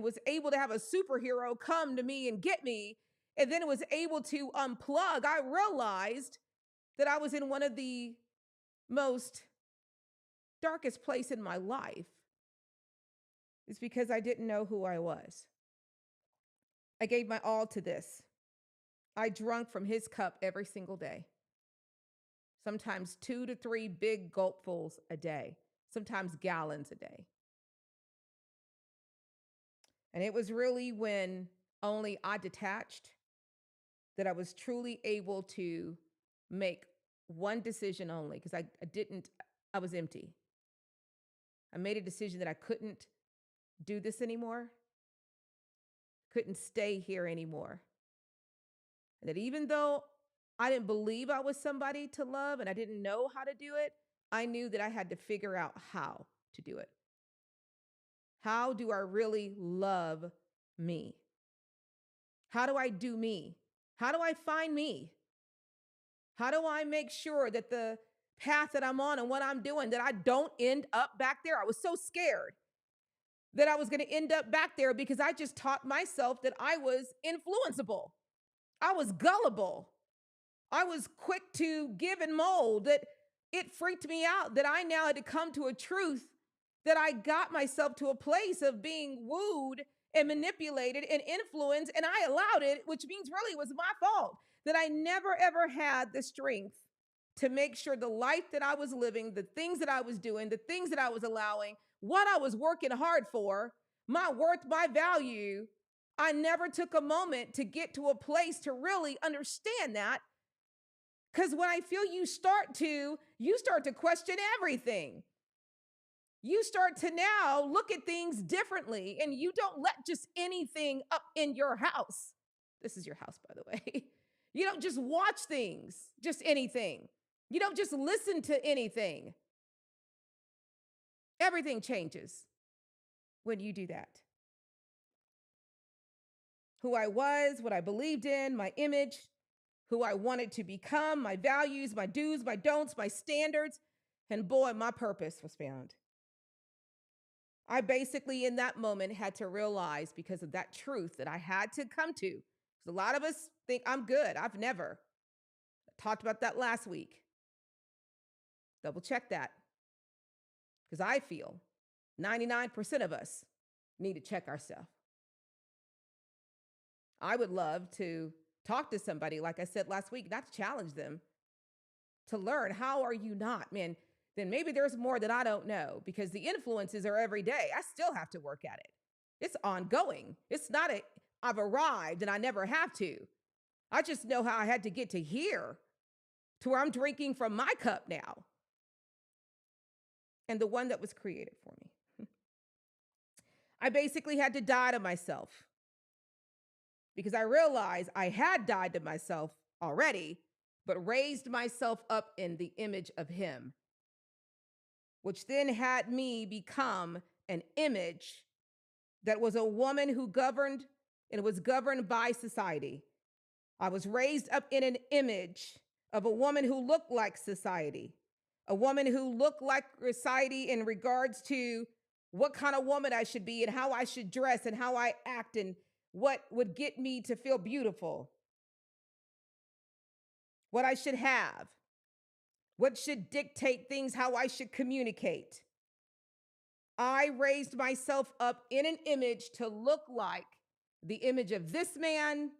A: was able to have a superhero come to me and get me, and then was able to unplug, I realized that I was in one of the most darkest place in my life. It's because I didn't know who I was. I gave my all to this. I drank from his cup every single day. Sometimes 2 to 3 big gulpfuls a day, sometimes gallons a day. And it was really when only I detached that I was truly able to make one decision only, because I was empty. I made a decision that I couldn't do this anymore, couldn't stay here anymore. And that even though I didn't believe I was somebody to love and I didn't know how to do it, I knew that I had to figure out how to do it. How do I really love me? How do I do me? How do I find me? How do I make sure that the path that I'm on and what I'm doing, that I don't end up back there? I was so scared that I was going to end up back there because I just taught myself that I was influenceable. I was gullible. I was quick to give and mold, that it freaked me out that I now had to come to a truth that I got myself to a place of being wooed and manipulated and influenced, and I allowed it, which means really it was my fault, that I never ever had the strength to make sure the life that I was living, the things that I was doing, the things that I was allowing, what I was working hard for, my worth, my value, I never took a moment to get to a place to really understand that. Because when I feel you start to question everything. You start to now look at things differently, and you don't let just anything up in your house. This is your house, by the way. You don't just watch things, just anything. You don't just listen to anything. Everything changes. when you do that. Who I was, what I believed in, my image, who I wanted to become, my values, my do's, my don'ts, my standards. And boy, my purpose was found. I basically, in that moment, had to realize because of that truth that I had to come to. Because a lot of us think I'm good. I've never. I talked about that last week. Double check that. Because I feel 99% of us need to check ourselves. I would love to talk to somebody, like I said last week, not to challenge them, to learn how are you not, man, then maybe there's more that I don't know because the influences are every day. I still have to work at it. It's ongoing. It's not I've arrived and I never have to. I just know how I had to get to here to where I'm drinking from my cup now and the one that was created for me. I basically had to die to myself because I realized I had died to myself already, but raised myself up in the image of him, which then had me become an image that was a woman who governed and was governed by society. I was raised up in an image of a woman who looked like society, a woman who looked like society in regards to what kind of woman I should be and how I should dress and how I act and what would get me to feel beautiful, what I should have, what should dictate things, how I should communicate. I raised myself up in an image to look like the image of this man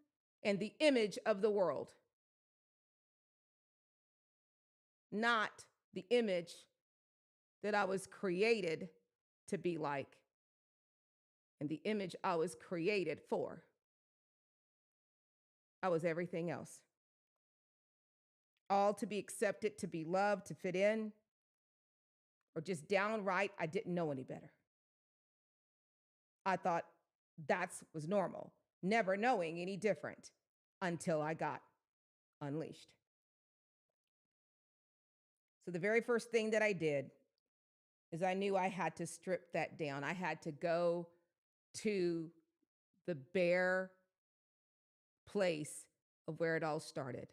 A: and the image of the world, not the image that I was created to be like and the image I was created for. I was everything else. All to be accepted, to be loved, to fit in, or just downright, I didn't know any better. I thought that was normal, never knowing any different until I got unleashed. So the very first thing that I did is I knew I had to strip that down. I had to go to the bare place of where it all started.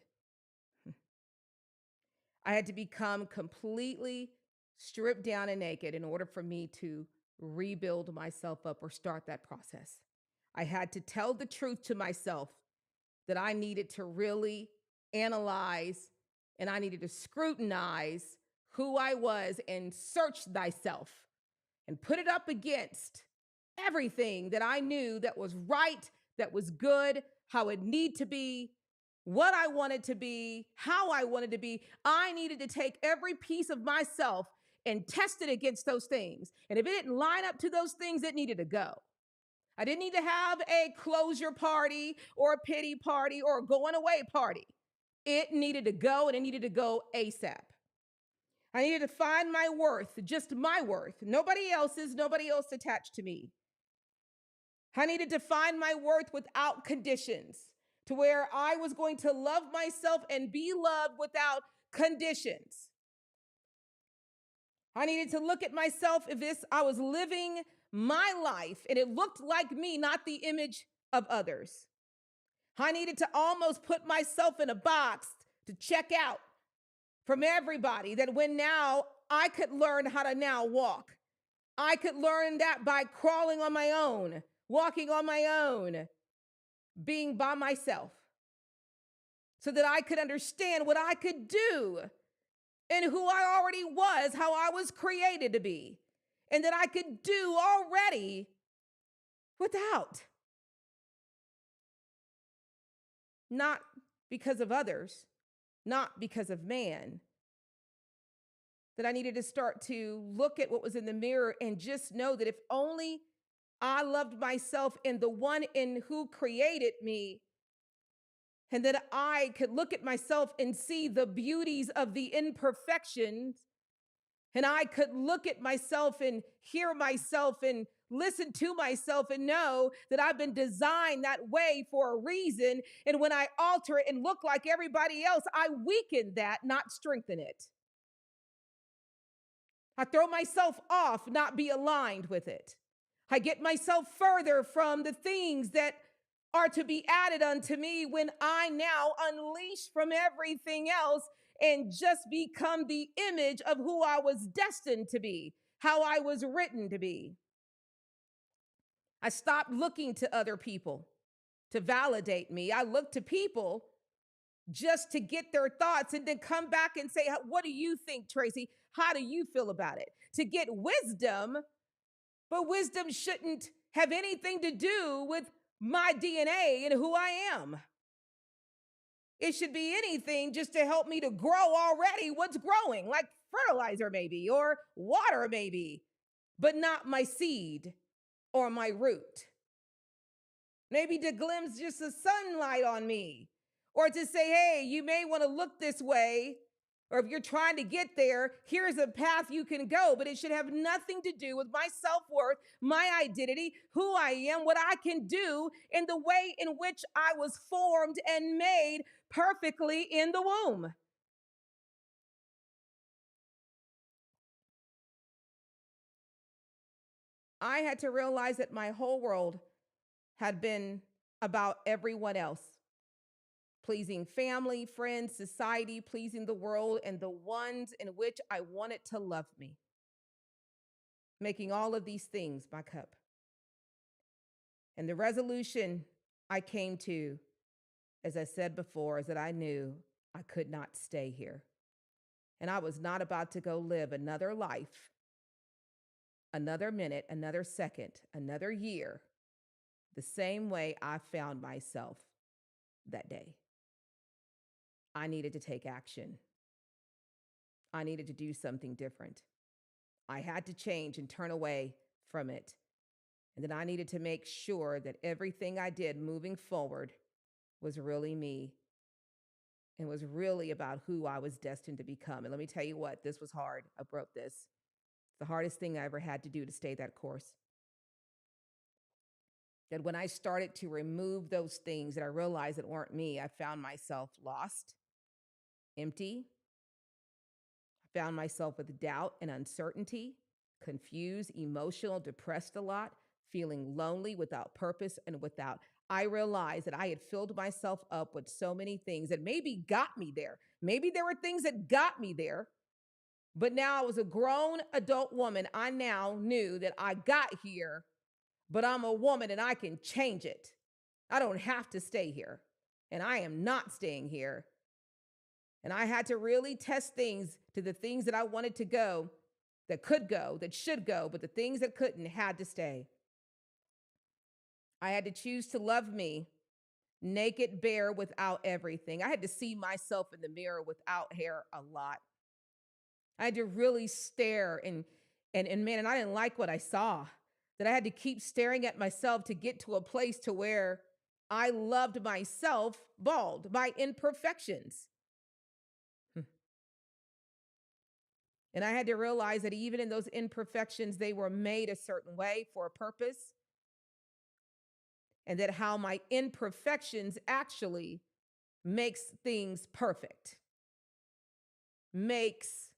A: I had to become completely stripped down and naked in order for me to rebuild myself up or start that process. I had to tell the truth to myself that I needed to really analyze and I needed to scrutinize who I was and search thyself and put it up against everything that I knew that was right, that was good, how it needed to be, what I wanted to be, how I wanted to be. I needed to take every piece of myself and test it against those things. And if it didn't line up to those things, it needed to go. I didn't need to have a closure party or a pity party or a going away party. It needed to go, and it needed to go ASAP. I needed to find my worth, just my worth, nobody else's, nobody else attached to me. I needed to find my worth without conditions, to where I was going to love myself and be loved without conditions. I needed to look at myself if I was living my life and it looked like me, not the image of others. I needed to almost put myself in a box to check out from everybody, that when now I could learn how to now walk. I could learn that by crawling on my own, walking on my own, being by myself, so that I could understand what I could do and who I already was, how I was created to be, and that I could do already without. Not because of others, not because of man. That I needed to start to look at what was in the mirror and just know that if only I loved myself and the one in who created me, and that I could look at myself and see the beauties of the imperfections, and I could look at myself and hear myself and listen to myself and know that I've been designed that way for a reason. And when I alter it and look like everybody else, I weaken that, not strengthen it. I throw myself off, not be aligned with it. I get myself further from the things that are to be added unto me when I now unleash from everything else and just become the image of who I was destined to be, how I was written to be. I stopped looking to other people to validate me. I look to people just to get their thoughts and then come back and say, what do you think, Tracy? How do you feel about it? To get wisdom, but wisdom shouldn't have anything to do with my DNA and who I am. It should be anything just to help me to grow already what's growing, like fertilizer maybe, or water maybe, but not my seed or my root. Maybe to glimpse just the sunlight on me, or to say, hey, you may want to look this way, or if you're trying to get there, here's a path you can go, but it should have nothing to do with my self-worth, my identity, who I am, what I can do, in the way in which I was formed and made perfectly in the womb. I had to realize that my whole world had been about everyone else, pleasing family, friends, society, pleasing the world, and the ones in which I wanted to love me, making all of these things my cup. And the resolution I came to, as I said before, is that I knew I could not stay here. And I was not about to go live another life, another minute, another second, another year, the same way I found myself that day. I needed to take action. I needed to do something different. I had to change and turn away from it. And then I needed to make sure that everything I did moving forward was really me and was really about who I was destined to become. And let me tell you what, this was hard. I broke this. It's the hardest thing I ever had to do to stay that course. That when I started to remove those things that I realized that weren't me, I found myself lost, empty. I found myself with doubt and uncertainty, confused, emotional, depressed a lot, feeling lonely, without purpose, and without. I realized that I had filled myself up with so many things that maybe got me there. Maybe there were things that got me there, but now I was a grown adult woman. I now knew that I got here, but I'm a woman and I can change it. I don't have to stay here, and I am not staying here. And I had to really test things to the things that I wanted to go, that could go, that should go, but the things that couldn't had to stay. I had to choose to love me, naked, bare, without everything. I had to see myself in the mirror without hair a lot. I had to really stare and man, and I didn't like what I saw. That I had to keep staring at myself to get to a place to where I loved myself bald, my imperfections. And I had to realize that even in those imperfections, they were made a certain way for a purpose. And that how my imperfections actually makes things perfect, makes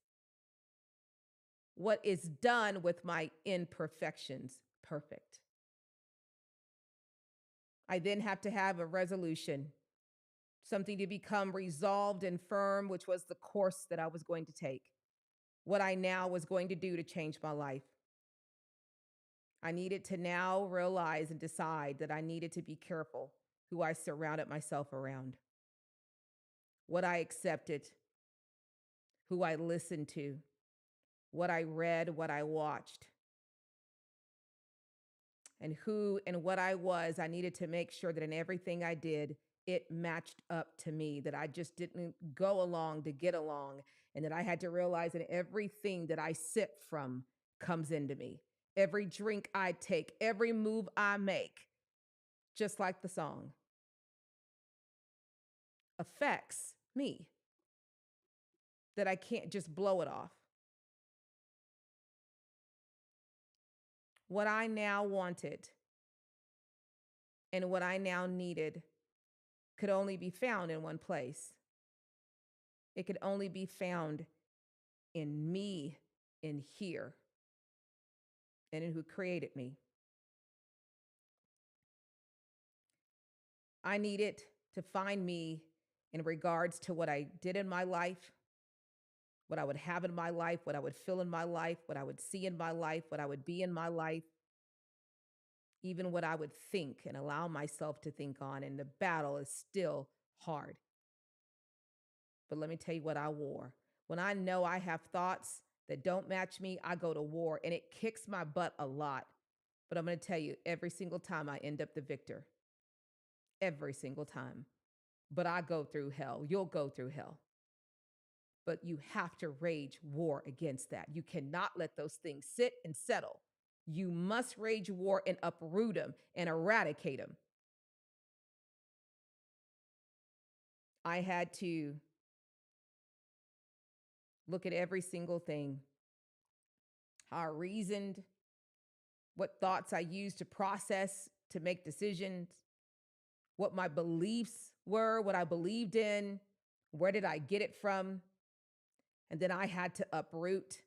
A: what is done with my imperfections perfect. I then have to have a resolution, something to become resolved and firm, which was the course that I was going to take, what I now was going to do to change my life. I needed to now realize and decide that I needed to be careful who I surrounded myself around, what I accepted, who I listened to, what I read, what I watched, and who and what I was. I needed to make sure that in everything I did, it matched up to me, that I just didn't go along to get along, and that I had to realize that everything that I sip from comes into me. Every drink I take, every move I make, just like the song, affects me, that I can't just blow it off. What I now wanted and what I now needed could only be found in one place. It could only be found in me, in here, and in who created me. I needed to find me in regards to what I did in my life, what I would have in my life, what I would feel in my life, what I would see in my life, what I would be in my life, even what I would think and allow myself to think on. And the battle is still hard. But let me tell you what I wore. When I know I have thoughts that don't match me, I go to war and it kicks my butt a lot. But I'm going to tell you, every single time I end up the victor, every single time. But I go through hell. You'll go through hell. But you have to rage war against that. You cannot let those things sit and settle. You must rage war and uproot them and eradicate them. I had to look at every single thing, how I reasoned, what thoughts I used to process, to make decisions, what my beliefs were, what I believed in, where did I get it from? And then I had to uproot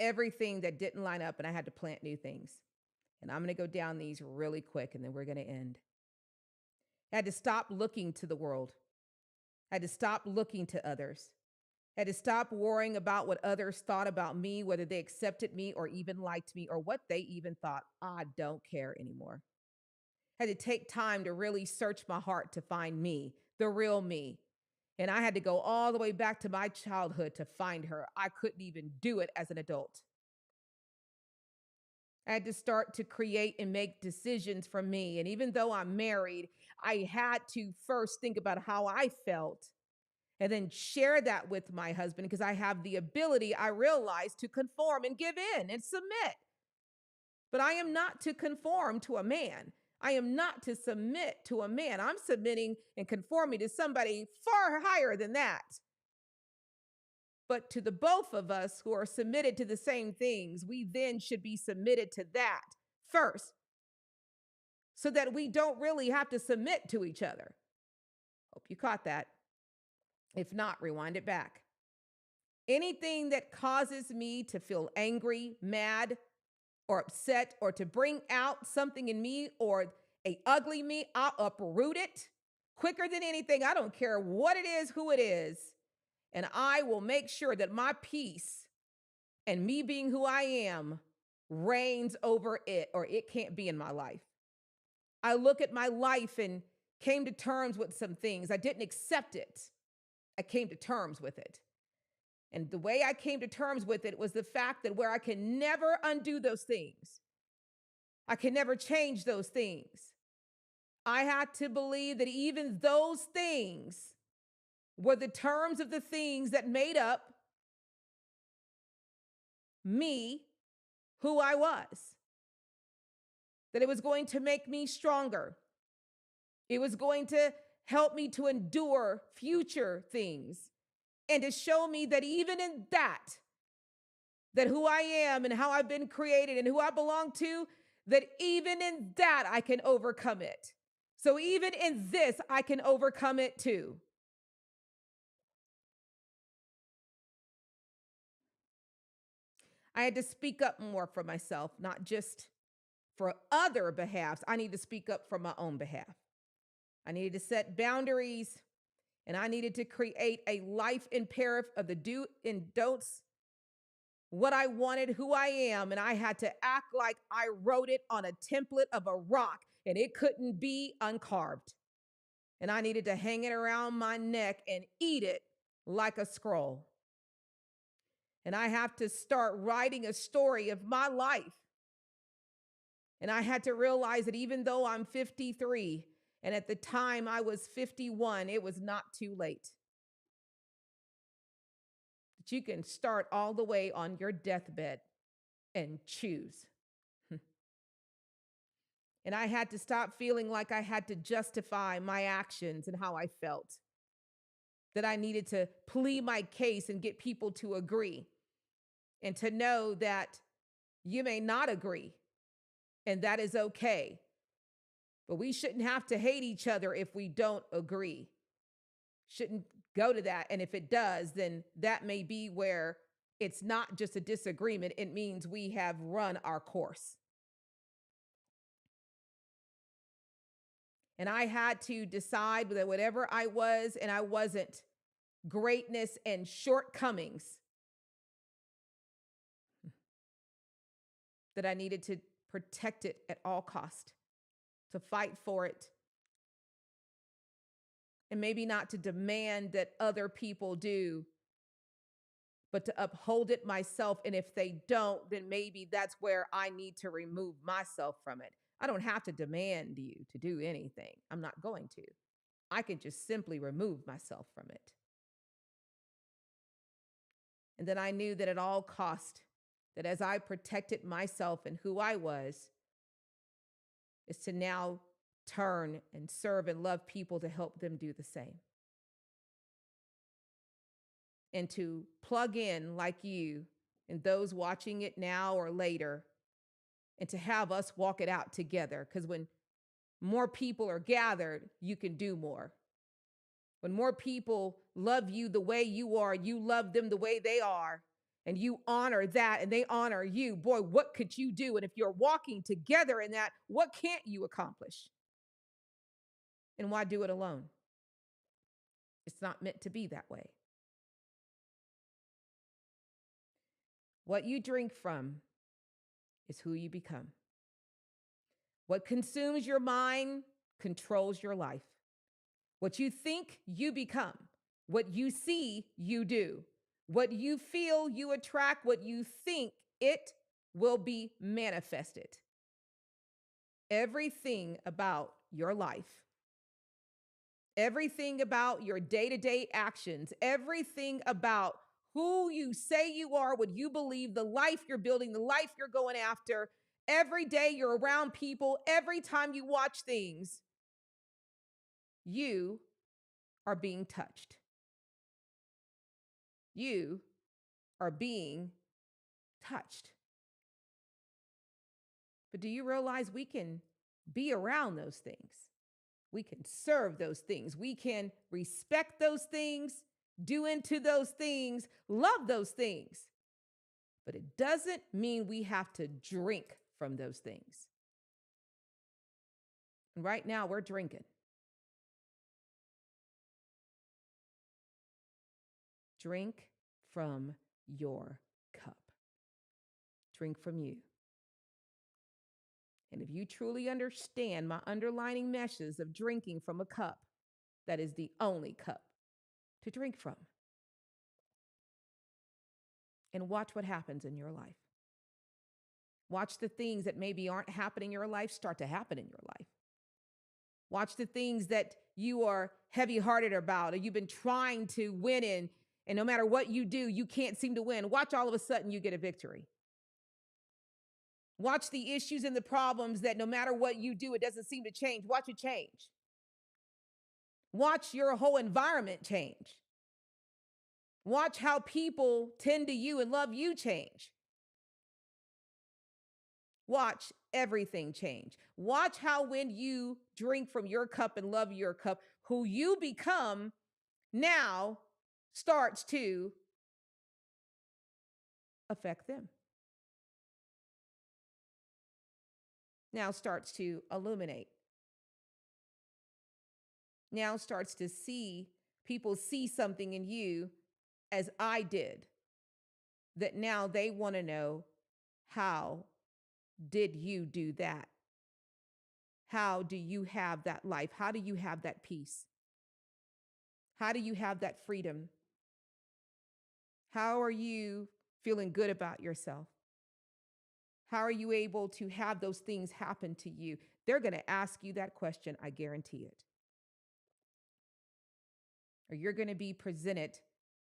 A: everything that didn't line up and I had to plant new things. And I'm going to go down these really quick and then we're going to end. I had to stop looking to the world. I had to stop looking to others. I had to stop worrying about what others thought about me, whether they accepted me or even liked me or what they even thought. I don't care anymore. I had to take time to really search my heart to find me, the real me. And I had to go all the way back to my childhood to find her. I couldn't even do it as an adult. I had to start to create and make decisions for me. And even though I'm married, I had to first think about how I felt and then share that with my husband because I have the ability, I realize, to conform and give in and submit. But I am not to conform to a man. I am not to submit to a man. I'm submitting and conforming to somebody far higher than that. But to the both of us who are submitted to the same things, we then should be submitted to that first so that we don't really have to submit to each other. Hope you caught that. If not, rewind it back. Anything that causes me to feel angry, mad, or upset, or to bring out something in me or a ugly me, I'll uproot it quicker than anything. I don't care what it is, who it is. And I will make sure that my peace and me being who I am reigns over it, or it can't be in my life. I look at my life and came to terms with some things. I didn't accept it. I came to terms with it. And the way I came to terms with it was the fact that where I can never undo those things, I can never change those things. I had to believe that even those things were the terms of the things that made up me, who I was. That it was going to make me stronger. It was going to help me to endure future things and to show me that even in that who I am and how I've been created and who I belong to, that even in that I can overcome it. So even in this, I can overcome it too. I had to speak up more for myself, not just for other behalves. I need to speak up for my own behalf. I needed to set boundaries and I needed to create a life imperative of the do and don'ts, what I wanted, who I am, and I had to act like I wrote it on a template of a rock and it couldn't be uncarved. And I needed to hang it around my neck and eat it like a scroll. And I have to start writing a story of my life. And I had to realize that even though I'm 53, and at the time I was 51, it was not too late. That you can start all the way on your deathbed and choose. And I had to stop feeling like I had to justify my actions and how I felt. That I needed to plead my case and get people to agree. And to know that you may not agree, and that is okay. But we shouldn't have to hate each other if we don't agree. Shouldn't go to that. And if it does, then that may be where it's not just a disagreement. It means we have run our course. And I had to decide that whatever I was and I wasn't, greatness and shortcomings, that I needed to protect it at all cost, to fight for it, and maybe not to demand that other people do, but to uphold it myself. And if they don't, then maybe that's where I need to remove myself from it. I don't have to demand you to do anything. I'm not going to. I can just simply remove myself from it. And then I knew that at all cost, that as I protected myself and who I was, is to now turn and serve and love people to help them do the same. And to plug in like you and those watching it now or later, and to have us walk it out together. Because when more people are gathered, you can do more. When more people love you the way you are, you love them the way they are, and you honor that and they honor you, boy, what could you do? And if you're walking together in that, what can't you accomplish? And why do it alone? It's not meant to be that way. What you drink from is who you become. What consumes your mind controls your life. What you think, you become. What you see, you do. What you feel, you attract. What you think, it will be manifested. Everything about your life, everything about your day-to-day actions, everything about who you say you are, what you believe, the life you're building, the life you're going after, every day you're around people, every time you watch things, you are being touched. You are being touched. But do you realize we can be around those things? We can serve those things. We can respect those things, do into those things, love those things. But it doesn't mean we have to drink from those things. And right now we're drinking. Drink from your cup. Drink from you. And if you truly understand my underlining meshes of drinking from a cup, that is the only cup to drink from. And watch what happens in your life. Watch the things that maybe aren't happening in your life start to happen in your life. Watch the things that you are heavy-hearted about, or you've been trying to win in, and no matter what you do, you can't seem to win. Watch all of a sudden you get a victory. Watch the issues and the problems that no matter what you do, it doesn't seem to change. Watch it change. Watch your whole environment change. Watch how people tend to you and love you change. Watch everything change. Watch how when you drink from your cup and love your cup, who you become now starts to affect them. Now starts to illuminate. Now starts to see, people see something in you as I did, that now they want to know, how did you do that? How do you have that life? How do you have that peace? How do you have that freedom? How are you feeling good about yourself? How are you able to have those things happen to you? They're going to ask you that question, I guarantee it. Or you're going to be presented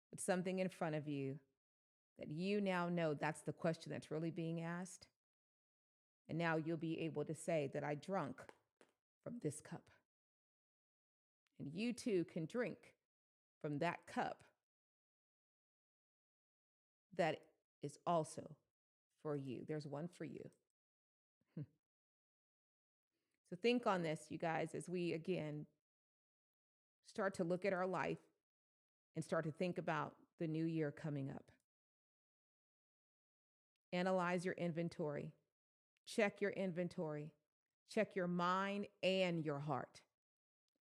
A: with something in front of you that you now know that's the question that's really being asked. And now you'll be able to say that I drunk from this cup. And you too can drink from that cup that is also for you. There's one for you. So think on this, you guys, as we again start to look at our life and start to think about the new year coming up. Analyze your inventory. Check your inventory. Check your mind and your heart.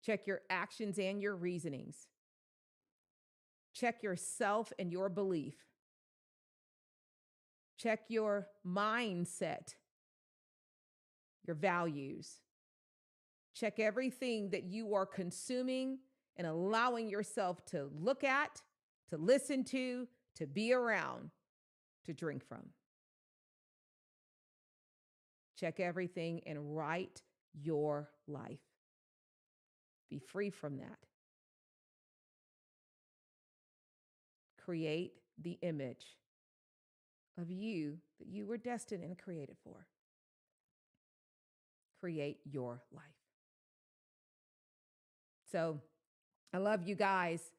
A: Check your actions and your reasonings. Check yourself and your belief. Check your mindset, your values. Check everything that you are consuming and allowing yourself to look at, to listen to be around, to drink from. Check everything and write your life. Be free from that. Create the image of you that you were destined and created for. Create your life. So I love you guys.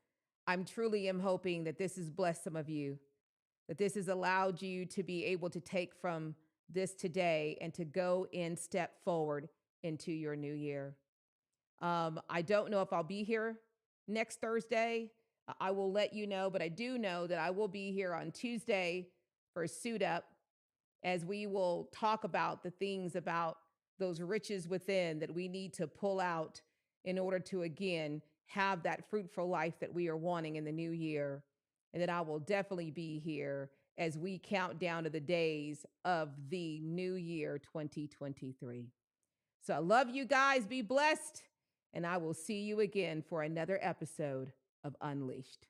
A: I'm truly am hoping that this has blessed some of you, that this has allowed you to be able to take from this today and to go and step forward into your new year. I don't know if I'll be here next Thursday. I will let you know, but I do know that I will be here on Tuesday for Suit Up, as we will talk about the things about those riches within that we need to pull out in order to, again, have that fruitful life that we are wanting in the new year. And that I will definitely be here as we count down to the days of the new year 2023. So I love you guys. Be blessed. And I will see you again for another episode of Unleashed.